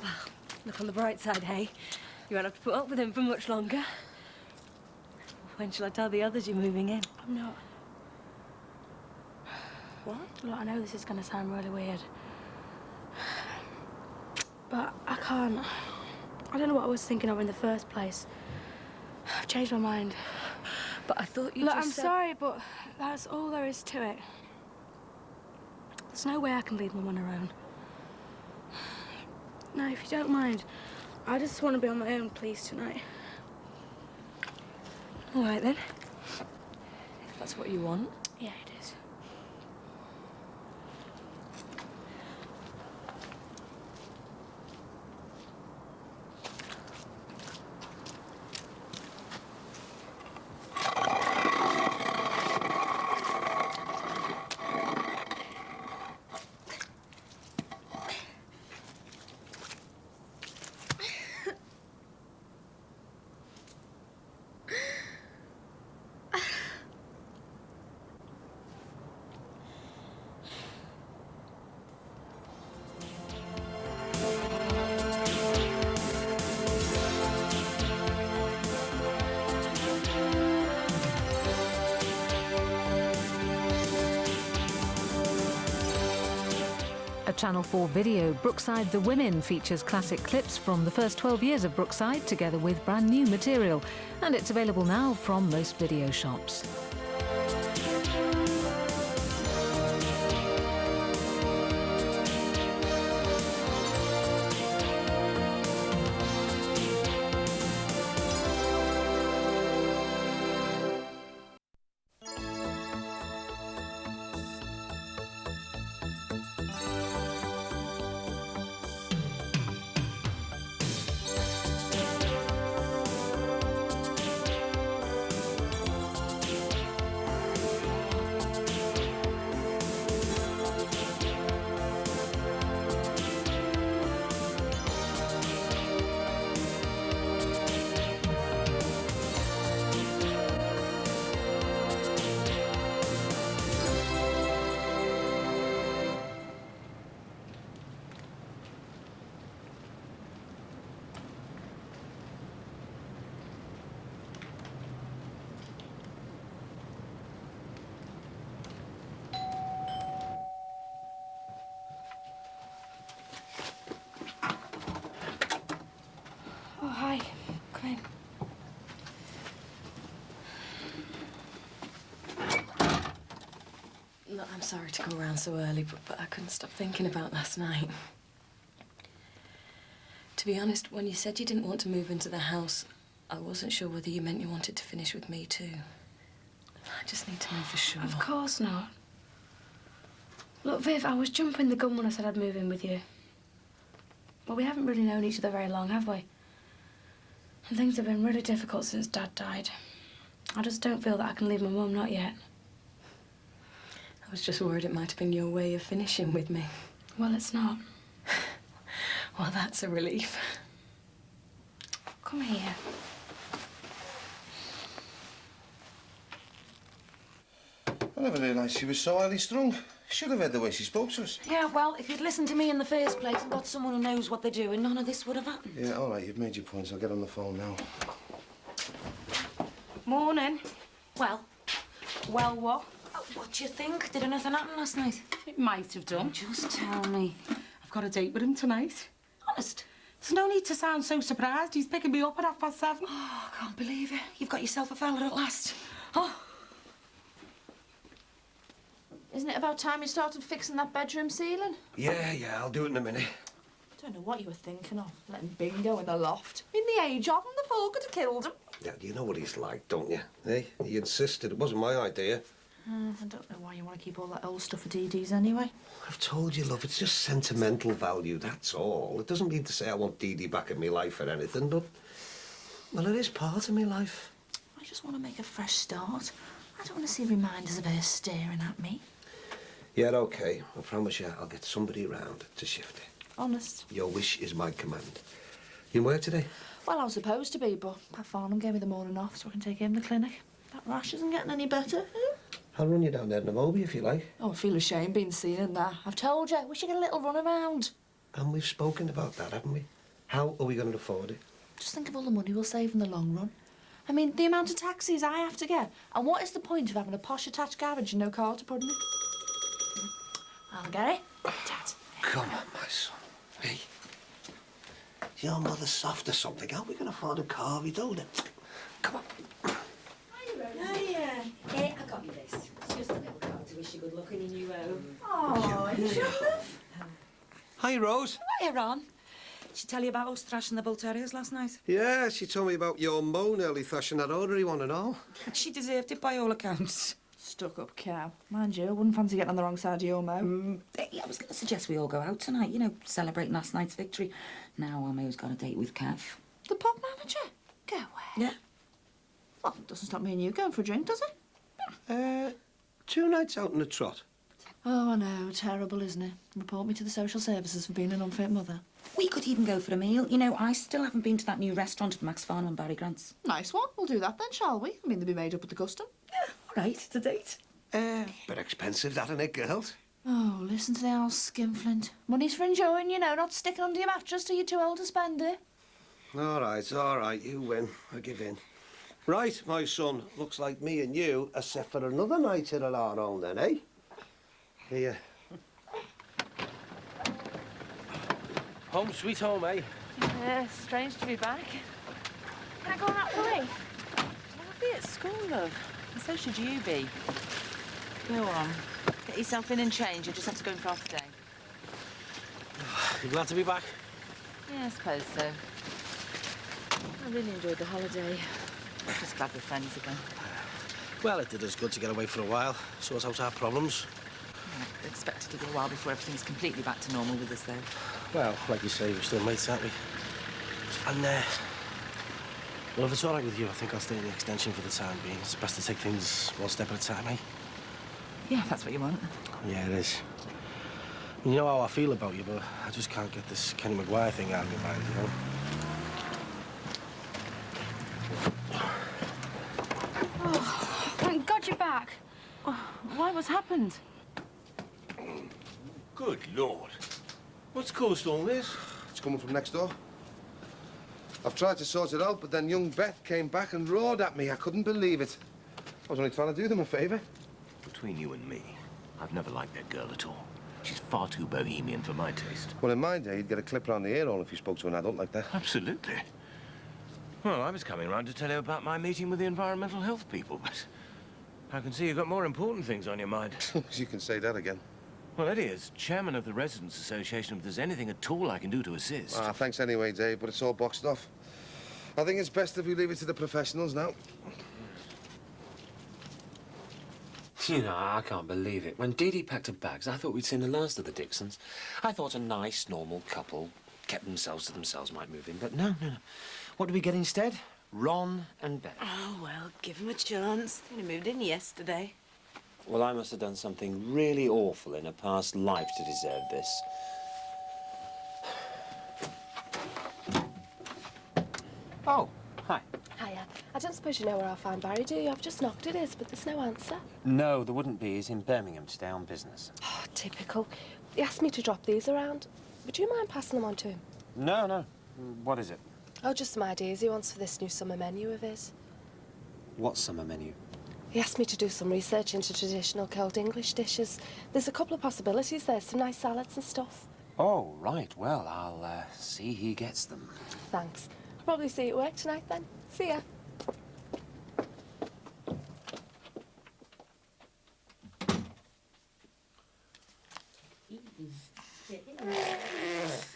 Well, look on the bright side, hey? You won't have to put up with him for much longer. When shall I tell the others you're moving in? I'm not. What? Look, I know this is going to sound really weird. But I can't. I don't know what I was thinking of in the first place. I've changed my mind. But I thought you Look, just I'm said... sorry, but that's all there is to it. There's no way I can leave Mum on her own. No, if you don't mind, I just want to be on my own, please, tonight. All right, then. If that's what you want. Yeah, it is. A Channel 4 video, Brookside The Women, features classic clips from the first 12 years of Brookside, together with brand new material. And it's available now from most video shops. Oh, hi. Come in. Look, I'm sorry to go around so early, but I couldn't stop thinking about last night. To be honest, when you said you didn't want to move into the house, I wasn't sure whether you meant you wanted to finish with me too. I just need to know for sure. Of course not. Look, Viv, I was jumping the gun when I said I'd move in with you. Well, we haven't really known each other very long, have we? And things have been really difficult since Dad died. I just don't feel that I can leave my mum, not yet. I was just worried it might have been your way of finishing with me. Well, it's not. Well, that's a relief. Come here. I never realised she was so highly strung. Should have heard the way she spoke to us. Yeah, well, if you'd listened to me in the first place and got someone who knows what they're doing, none of this would have happened. Yeah, all right, you've made your points. I'll get on the phone now. Morning. Well? Well, what? Oh, what do you think? Did anything happen last night? It might have done. Just tell me. I've got a date with him tonight. Honest? There's no need to sound so surprised. He's picking me up at 7:30. Oh, I can't believe it. You've got yourself a fella at last. Oh. Isn't it about time you started fixing that bedroom ceiling? Yeah, I'll do it in a minute. Don't know what you were thinking of, letting Bingo in the loft. In the age of him, the fall could have killed him. Yeah, you know what he's like, don't you? Hey, he insisted. It wasn't my idea. I don't know why you want to keep all that old stuff for DD's anyway. I've told you, love, it's just sentimental value, that's all. It doesn't mean to say I want Dee Dee back in my life or anything, but... well, it is part of my life. I just want to make a fresh start. I don't want to see reminders of her staring at me. Yeah, OK. I promise you I'll get somebody round to shift it. Honest. Your wish is my command. You in work today? Well, I was supposed to be, but Pat Farnham gave me the morning off so I can take him to the clinic. That rash isn't getting any better. I'll run you down there in a Moby if you like. Oh, I feel ashamed being seen in that. I've told you, we should get a little run around. And we've spoken about that, haven't we? How are we going to afford it? Just think of all the money we'll save in the long run. I mean, the amount of taxis I have to get. And what is the point of having a posh attached garage and no car to put in it? I'll get it. Dad. Come on, my son. Hey. Is your mother soft or something? How are we going to afford a car? We don't it. Come on. Hiya. Hey, I got you this. It's just a little card to wish you good luck in your new home. Oh, you sure, Beth? Hi, Rose. Hiya, Ron. Did she tell you about us thrashing the bull terriers last night? Yeah, she told me about your Mo nearly thrashing that Audrey one and all. She deserved it by all accounts. Stuck-up cow. Mind you, I wouldn't fancy getting on the wrong side of your Mo. Yeah, I was going to suggest we all go out tonight, you know, celebrating last night's victory. Now our Mo's got a date with Kev. The pub manager? Go away. Yeah. Well, it doesn't stop me and you going for a drink, does it? 2 nights out in the trot. Oh, I know. Terrible, isn't it? Report me to the social services for being an unfit mother. We could even go for a meal. You know, I still haven't been to that new restaurant at Max Farnham and Barry Grant's. Nice one. We'll do that then, shall we? I mean, they'll be made up at the custom. Yeah, all right. It's a date. Bit expensive, that, isn't it, girls? Oh, listen to the old skinflint. Money's for enjoying, you know, not sticking under your mattress till you're too old to spend it. All right, you win. I give in. Right, my son, looks like me and you are set for another night in our home then, eh? Here. Home sweet home, eh? Yeah, strange to be back. Can I go on out for me? I'll be at school, love. And so should you be. Go on. Get yourself in and change. You just have to go in for half a day. You glad to be back? Yeah, I suppose so. I really enjoyed the holiday. I'm just glad we're friends again. Well, it did us good to get away for a while. Sort out our problems. I expect it'll be a while before everything's completely back to normal with us, though. Well, like you say, we're still mates, aren't we? And, well, if it's all right with you, I think I'll stay in the extension for the time being. It's best to take things one step at a time, eh? Yeah, if that's what you want. Yeah, it is. You know how I feel about you, but I just can't get this Kenny Maguire thing out of my mind, you know? Oh, thank God you're back. Oh, why? What's happened? Good Lord. What's caused all this? It's coming from next door. I've tried to sort it out, but then young Beth came back and roared at me. I couldn't believe it. I was only trying to do them a favour. Between you and me, I've never liked that girl at all. She's far too bohemian for my taste. Well, in my day, you'd get a clip round the ear hole if you spoke to an adult like that. Absolutely. Well, I was coming round to tell you about my meeting with the environmental health people, but I can see you've got more important things on your mind. You can say that again. Well, Eddie, as chairman of the Residents' Association, if there's anything at all I can do to assist... Ah, thanks anyway, Dave, but it's all boxed off. I think it's best if we leave it to the professionals now. You know, I can't believe it. When Dee Dee packed her bags, I thought we'd seen the last of the Dixons. I thought a nice, normal couple, kept themselves to themselves, might move in. But no. What do we get instead? Ron and Beth. Oh, well, give him a chance. They moved in yesterday. Well, I must have done something really awful in a past life to deserve this. Oh, hi. Hiya. I don't suppose you know where I'll find Barry, do you? I've just knocked at his, but there's no answer. No, there wouldn't be. He's in Birmingham today on business. Oh, typical. He asked me to drop these around. Would you mind passing them on to him? No. What is it? Oh, just some ideas he wants for this new summer menu of his. What summer menu? He asked me to do some research into traditional cold English dishes. There's a couple of possibilities there, some nice salads and stuff. Oh, right. Well, I'll see he gets them. Thanks. I'll probably see you at work tonight then. See ya.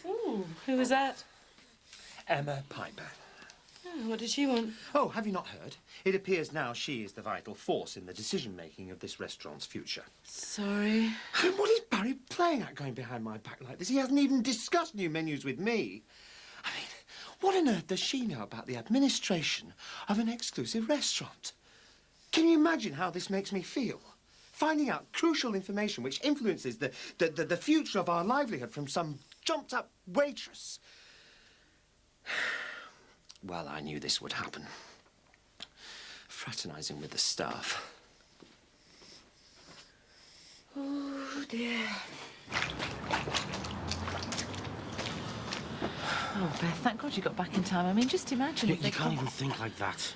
Ooh, who was that? Emma Piper. Oh, what did she want? Oh, have you not heard? It appears now she is the vital force in the decision-making of this restaurant's future. Sorry. What is Barry playing at going behind my back like this? He hasn't even discussed new menus with me. I mean, what on earth does she know about the administration of an exclusive restaurant? Can you imagine how this makes me feel? Finding out crucial information which influences the future of our livelihood from some jumped-up waitress. Well, I knew this would happen. Fraternising with the staff. Oh, dear. Oh, Beth, thank God you got back in time. I mean, just imagine if You they can't even think like that.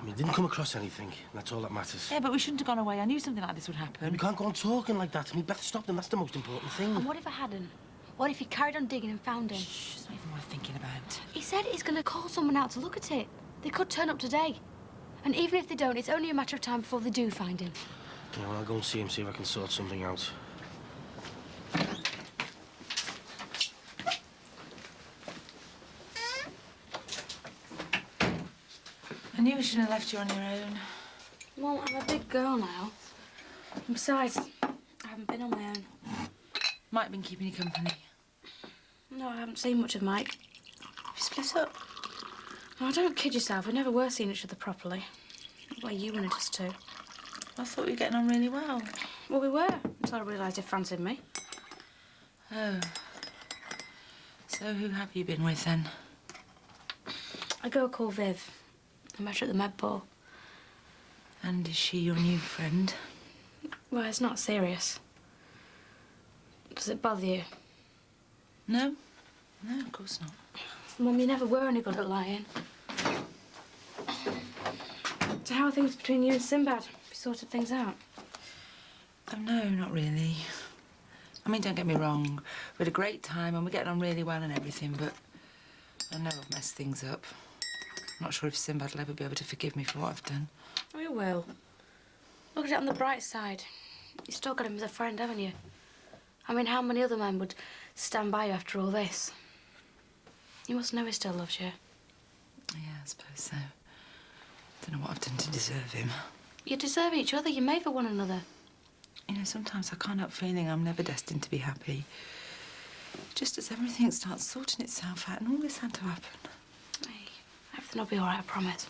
I mean, didn't come across anything. That's all that matters. Yeah, but we shouldn't have gone away. I knew something like this would happen. We can't go on talking like that. I mean, Beth stopped him. That's the most important thing. And what if I hadn't? What if he carried on digging and found him? Shh, it's not even worth thinking about. He said he's going to call someone out to look at it. They could turn up today. And even if they don't, it's only a matter of time before they do find him. Yeah, well, I'll go and see him, see if I can sort something out. I knew we shouldn't have left you on your own. Well, I'm a big girl now. And besides, I haven't been on my own. Mike been keeping you company. No, I haven't seen much of Mike. We split up. Oh, don't kid yourself. We never were seeing each other properly. The way you wanted us to. I thought we were getting on really well. Well, we were, until I realised he fancied me. Oh. So who have you been with, then? A girl called Viv. I met her at the Med Ball. And is she your new friend? Well, it's not serious. Does it bother you? No. No, of course not. Mum, you never were any good at lying. So how are things between you and Sinbad? Have you sorted things out? Oh, no, not really. I mean, don't get me wrong. We had a great time and we're getting on really well and everything, but I know I've messed things up. I'm not sure if Sinbad will ever be able to forgive me for what I've done. Oh, he will. Look at it on the bright side. You've still got him as a friend, haven't you? I mean, how many other men would stand by you after all this? You must know he still loves you. Yeah, I suppose so. Don't know what I've done to deserve him. You deserve each other. You're made for one another. You know, sometimes I can't help feeling I'm never destined to be happy. Just as everything starts sorting itself out and all this had to happen. Hey, everything will be all right, I promise.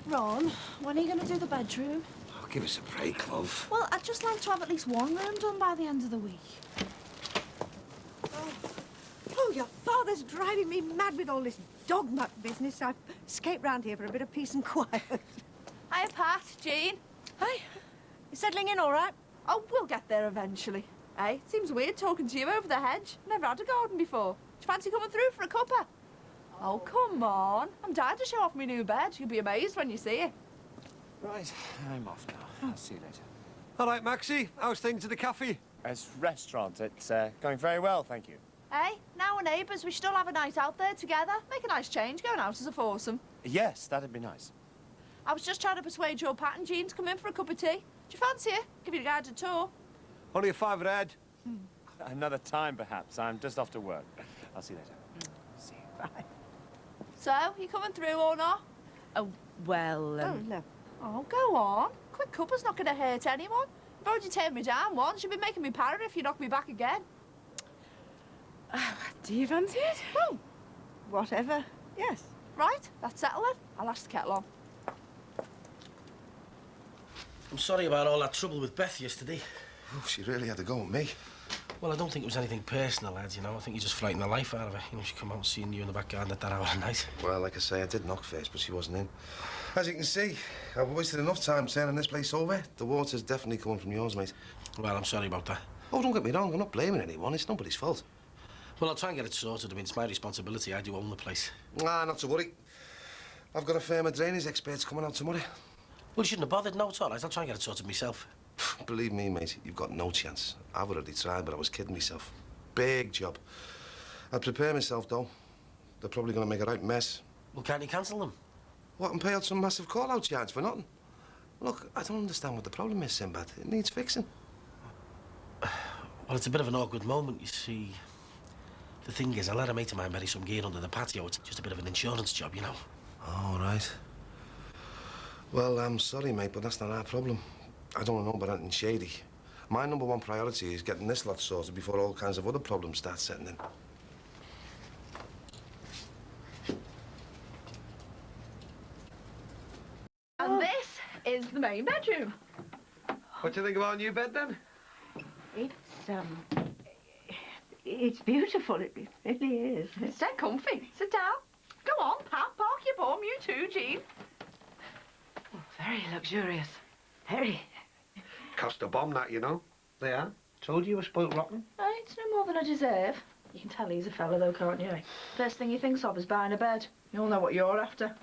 Ron, when are you going to do the bedroom? Oh, give us a break, love. Well, I'd just like to have at least one room done by the end of the week. Oh, your father's driving me mad with all this dog muck business. I've escaped round here for a bit of peace and quiet. Hiya, Pat, Jean. Hey, you settling in all right? Oh, we'll get there eventually. Hey, seems weird talking to you over the hedge. Never had a garden before. Do you fancy coming through for a cuppa? Oh, come on. I'm dying to show off my new bed. You'll be amazed when you see it. Right, I'm off now. I'll see you later. All right, Maxie, how's things at the cafe? As restaurant, it's going very well, thank you. Hey, now we're neighbours. We should all have a night out there together. Make a nice change going out as a foursome. Yes, that'd be nice. I was just trying to persuade your Pat and Jean to come in for a cup of tea. Do you fancy it? Give you a guided tour. Only a £5 a head. Another time, perhaps. I'm just off to work. I'll see you later. See you. Bye. So, you coming through or not? Oh, well, Oh, no. Oh, go on. Quick cuppa's not going to hurt anyone. You've already turned me down once. You'll be making me para if you knock me back again. Do you fancy it? Oh, whatever. Yes. Right, that's settled it. I'll ask the kettle on. I'm sorry about all that trouble with Beth yesterday. Oh, she really had to go with me. Well, I don't think it was anything personal, lads, you know. I think you just frightened the life out of her. You know, she come out seeing you in the back garden at that hour of night. Well, like I say, I did knock first, but she wasn't in. As you can see, I've wasted enough time turning this place over. The water's definitely coming from yours, mate. Well, I'm sorry about that. Oh, don't get me wrong. I'm not blaming anyone. It's nobody's fault. Well, I'll try and get it sorted. I mean, it's my responsibility. I do own the place. Nah, not to worry. I've got a firm of drainage experts coming out tomorrow. Well, you shouldn't have bothered. No, it's all right. I'll try and get it sorted myself. Believe me, mate, you've got no chance. I've already tried, but I was kidding myself. Big job. I'd prepare myself, though. They're probably going to make a right mess. Well, can't you cancel them? What, and pay out some massive call-out charge for nothing? Look, I don't understand what the problem is, Sinbad. It needs fixing. Well, it's a bit of an awkward moment, you see. The thing is, I let a mate of mine bury some gear under the patio. It's just a bit of an insurance job, you know. All right. Well, I'm sorry, mate, but that's not our problem. I don't know about anything shady. My #1 priority is getting this lot sorted before all kinds of other problems start setting in. And this is the main bedroom. What do you think of our new bed, then? It's beautiful. It really is. It's dead comfy. Sit down. Go on, Pat, park your bum. You too, Jean. Very luxurious. Very. Cost a bomb, that, you know. They are. Told you were spoilt rotten. It's no more than I deserve. You can tell he's a fella, though, can't you? First thing he thinks of is buying a bed. You all know what you're after.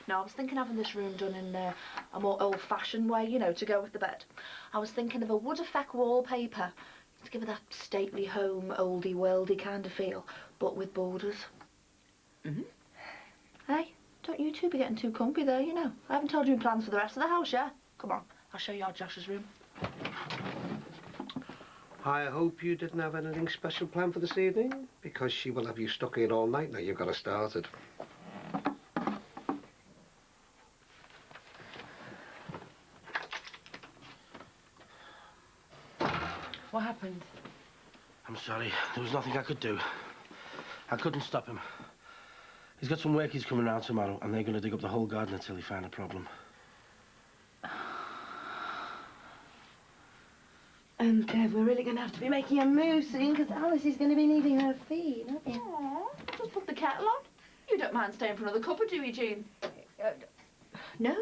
No, I was thinking of having this room done in a more old-fashioned way, you know, to go with the bed. I was thinking of a wood effect wallpaper to give it that stately home, oldie-worldy kind of feel, but with borders. Mm-hmm. Hey, don't you two be getting too comfy there, you know. I haven't told you my plans for the rest of the house yet. Come on, I'll show you our Josh's room. I hope you didn't have anything special planned for this evening, because she will have you stuck here all night now you've got her started. What happened? I'm sorry. There was nothing I could do. I couldn't stop him. He's got some workies coming round tomorrow, and they're going to dig up the whole garden until he find a problem. And Bev, we're really going to have to be making a move soon, because Alice is going to be needing her feed, aren't you? Aww, just put the kettle on. You don't mind staying for another cuppa, do you, Jean? No.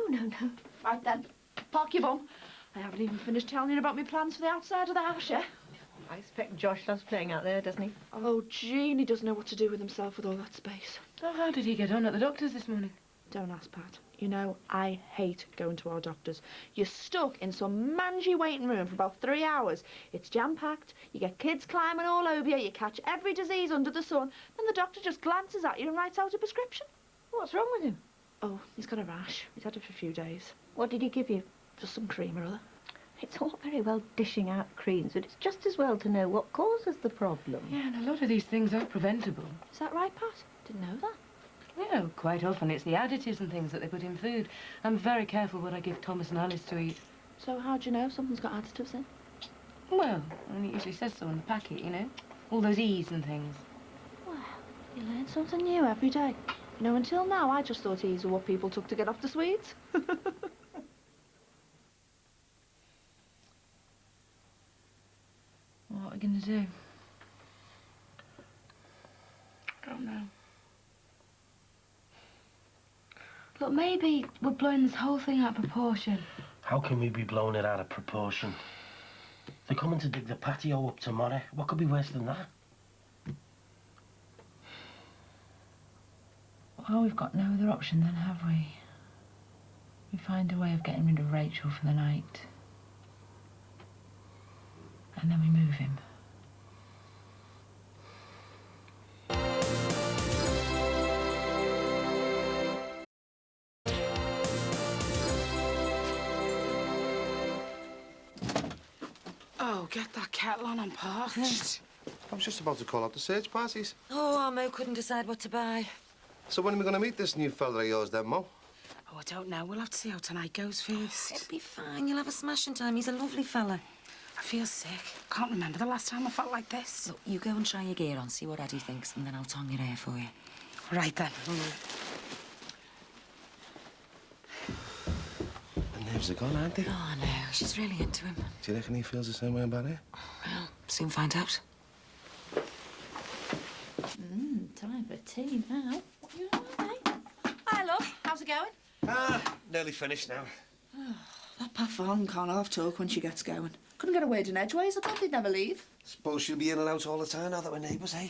Right then, park your bum. I haven't even finished telling you about my plans for the outside of the house yet. I expect Josh loves playing out there, doesn't he? Oh, Jean, he doesn't know what to do with himself with all that space. So how did he get on at the doctor's this morning? Don't ask, Pat. You know, I hate going to our doctors. You're stuck in some mangy waiting room for about 3 hours. It's jam-packed, you get kids climbing all over you, you catch every disease under the sun, then the doctor just glances at you and writes out a prescription. What's wrong with him? Oh, he's got a rash. He's had it for a few days. What did he give you? Just some cream or other. It's all very well dishing out creams, but it's just as well to know what causes the problem. Yeah, and a lot of these things are preventable. Is that right, Pat? Didn't know that. You know, quite often it's the additives and things that they put in food. I'm very careful what I give Thomas and Alice to eat. So how do you know something's got additives in? Well, I mean, it usually says so on the packet, you know. All those E's and things. Well, you learn something new every day. You know, until now, I just thought E's were what people took to get off the sweets. What are we going to do? I don't know. Look, maybe we're blowing this whole thing out of proportion. How can we be blowing it out of proportion? They're coming to dig the patio up tomorrow. What could be worse than that? Well, we've got no other option then, have we? We find a way of getting rid of Rachel for the night. And then we move him. Oh, get that kettle on, I'm parched. I was just about to call out the search parties. Oh, our Mo couldn't decide what to buy. So when are we going to meet this new fella of yours then, Mo? Oh, I don't know. We'll have to see how tonight goes first. It'll be fine. You'll have a smashing time. He's a lovely fella. I feel sick. Can't remember the last time I felt like this. Look, you go and try your gear on, see what Eddie thinks, and then I'll tongue your hair for you. Right then. The nerves are gone, aren't they? Oh, no. She's really into him. Do you reckon he feels the same way about her? Well, soon find out. Time for tea now. What are you doing, eh? Hi, love. How's it going? Nearly finished now. Oh, that Pat Farnham can't half talk when she gets going. Couldn't get a word in edgeways. I thought they'd never leave. Suppose she'll be in and out all the time now that we're neighbours, eh?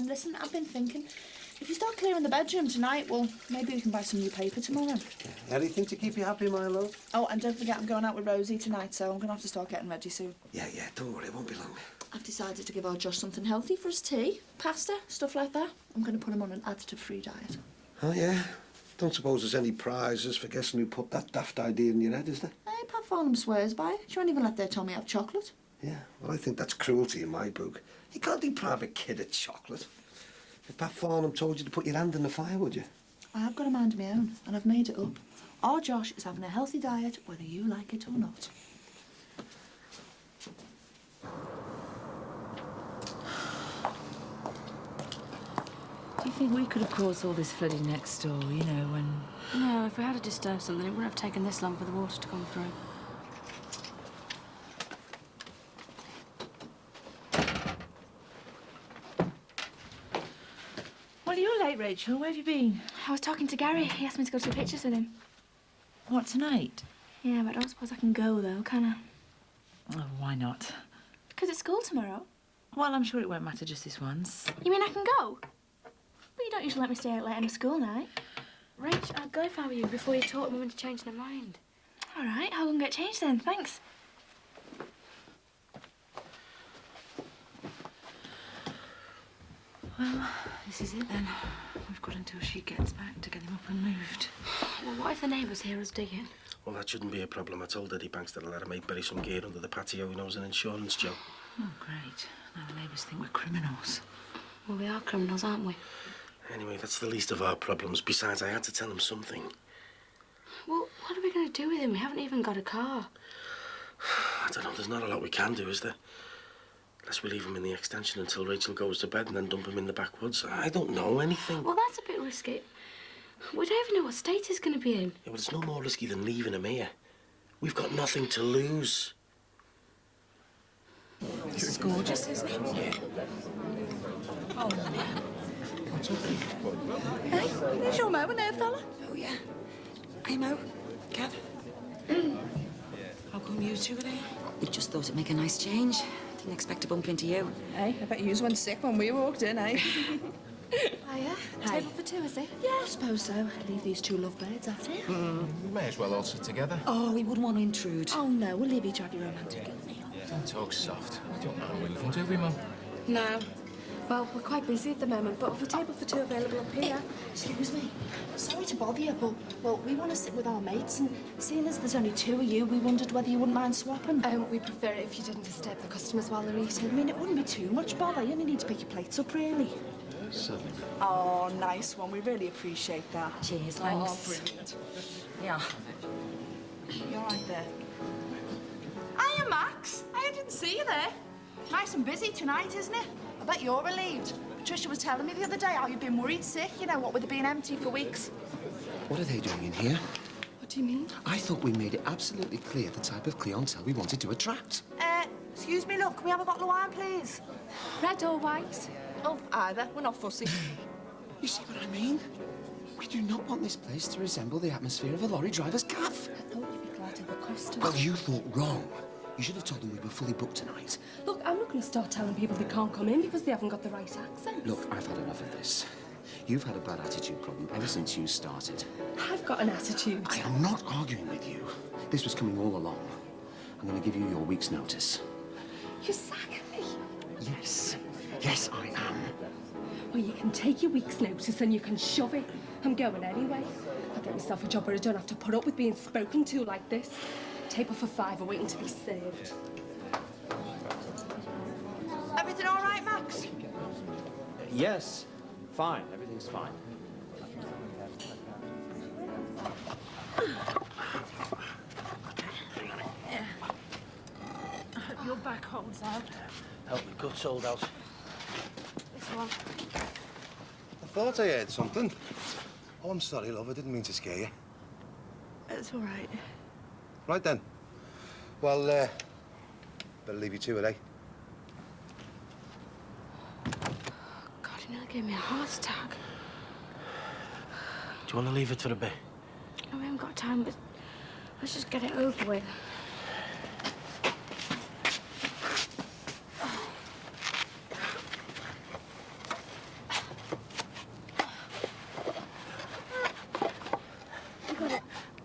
Listen, I've been thinking, if you start clearing the bedroom tonight, well, maybe we can buy some new paper tomorrow. Anything to keep you happy, my love? Oh, and don't forget I'm going out with Rosie tonight, so I'm going to have to start getting ready soon. Yeah, don't worry, it won't be long. I've decided to give our Josh something healthy for his tea. Pasta, stuff like that. I'm going to put him on an additive-free diet. Oh, yeah? Don't suppose there's any prizes for guessing who put that daft idea in your head, is there? Hey, Pat Farnham swears by it. She won't even let their Tommy have chocolate. Yeah, well, I think that's cruelty in my book. You can't deprive a kid of chocolate. If Pat Farnham told you to put your hand in the fire, would you? I have got a mind of my own, and I've made it up. Our Josh is having a healthy diet, whether you like it or not. Do you think we could have caused all this flooding next door, you know, when... No, if we had disturbed something, it wouldn't have taken this long for the water to come through. Well, you're late, Rachel. Where have you been? I was talking to Gary. He asked me to go to the pictures with him. What, tonight? Yeah, but I don't suppose I can go, though, can I? Oh, why not? Because it's school tomorrow. Well, I'm sure it won't matter just this once. You mean I can go? But you don't usually let me stay out late on a school night. Rach, I'd go if I were you before you taught Mum into changing her mind. All right, I'll go and get changed then, thanks. Well, this is it then. We've got until she gets back to get him up and moved. Well, what if the neighbours hear us digging? Well, that shouldn't be a problem. I told Eddie Banks that I'll let her mate bury some gear under the patio. He knows an insurance job. Oh, great. Now the neighbours think we're criminals. Well, we are criminals, aren't we? Anyway, that's the least of our problems. Besides, I had to tell him something. Well, what are we going to do with him? We haven't even got a car. I don't know. There's not a lot we can do, is there? Unless we leave him in the extension until Rachel goes to bed and then dump him in the backwoods. I don't know anything. Well, that's a bit risky. We don't even know what state he's going to be in. Yeah, well, it's no more risky than leaving him here. We've got nothing to lose. This is gorgeous, isn't it? Yeah. Oh, man. What's up? Hey, there's your Mo and there, fella. Oh, yeah. Hey, Mo. Kev. How come you two are there? We just thought it'd make a nice change. Didn't expect to bump into you. Hey, I bet you went sick when we walked in, eh? Hiya. Table for two, is it? Yeah, I suppose so. Leave these two lovebirds at it. We may as well all sit together. Oh, we wouldn't want to intrude. Oh, no, we'll leave each other romantic meal. Don't talk soft. We don't know moving, do we, Mum? No. Well, we're quite busy at the moment, but with a table for two available up here. Excuse me. Sorry to bother you, but, well, we want to sit with our mates, and seeing as there's only two of you, we wondered whether you wouldn't mind swapping. We prefer it if you didn't disturb the customers while they're eating. I mean, it wouldn't be too much bother. You only need to pick your plates up, really. Certainly. Oh, nice one. We really appreciate that. Cheers, Oh, thanks. brilliant. Yeah. You're right there. Hiya, Max. I didn't see you there. Nice and busy tonight, isn't it? I bet you're relieved. Patricia was telling me the other day how you've been worried sick, you know, what with it being empty for weeks. What are they doing in here? What do you mean? I thought we made it absolutely clear the type of clientele we wanted to attract. Excuse me, look, can we have a bottle of wine, please? Red or white? Oh, either. We're not fussy. You see what I mean? We do not want this place to resemble the atmosphere of a lorry driver's cafe. I thought you'd be glad of the customers. Well, you thought wrong. You should have told them we were fully booked tonight. Look, I'm not going to start telling people they can't come in because they haven't got the right accent. Look, I've had enough of this. You've had a bad attitude problem ever since you started. I've got an attitude. I am not arguing with you. This was coming all along. I'm going to give you your week's notice. You're sacking me. Yes. Yes, I am. Well, you can take your week's notice and you can shove it. I'm going anyway. I'll get myself a job where I don't have to put up with being spoken to like this. Table for five are waiting to be served. Everything all right, Max? Yes. Fine. Everything's fine. I hope your back holds out. Help me gut sold out. This one. I thought I heard something. Oh, I'm sorry, love. I didn't mean to scare you. It's all right. Right then. Well, better leave you to it, eh? God, you nearly gave me a heart attack. Do you want to leave it for a bit? No, we haven't got time, but let's just get it over with.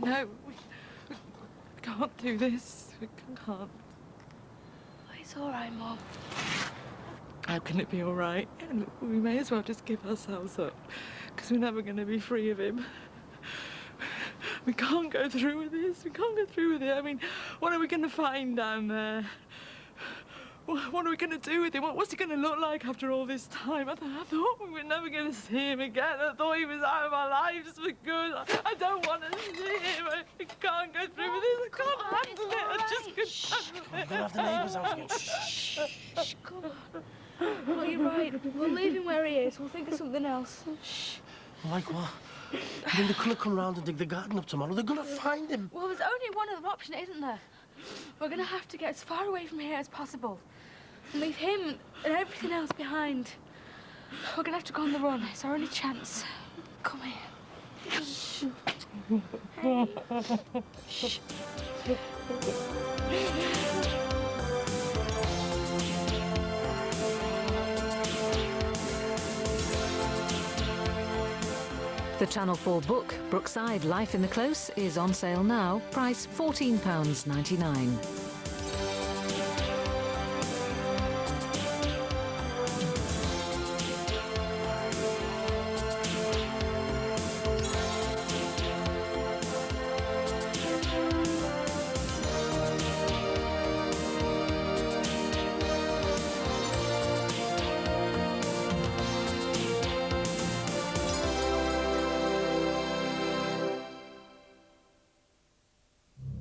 No, we can't do this. We can't. It's all right, Mum. How can it be all right? And we may as well just give ourselves up, because we're never going to be free of him. We can't go through with this. We can't go through with it. I mean, what are we going to find down there? What are we going to do with him? What's he going to look like after all this time? I thought we were never going to see him again. I thought he was out of our lives for good. I don't want to see him. I can't go through with this. I can't handle it. I just can't handle it. We're going to have the neighbours out again. Shh, come on. Well, you're right. We'll leave him where he is. We'll think of something else. Shh. Like what? I mean, they could have come round and dig the garden up tomorrow. They're going to find him. Well, there's only one other option, isn't there? We're going to have to get as far away from here as possible. And leave him and everything else behind. We're going to have to go on the run. It's our only chance. Come here. Shh. Shh. The Channel 4 book, Brookside, Life in the Close, is on sale now. Price £14.99.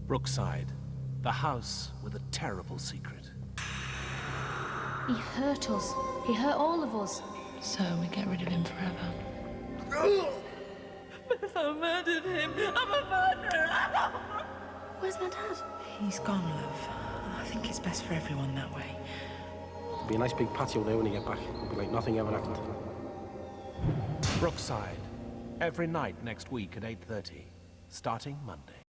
Brookside, the house with a terrible secret. He hurt us. He hurt all of us. So we get rid of him forever. Beth, I murdered him. I'm a murderer. Where's my dad? He's gone, love. I think it's best for everyone that way. There'll be a nice big patio there when you get back. It'll be like nothing ever happened. Brookside, every night next week at 8:30, starting Monday.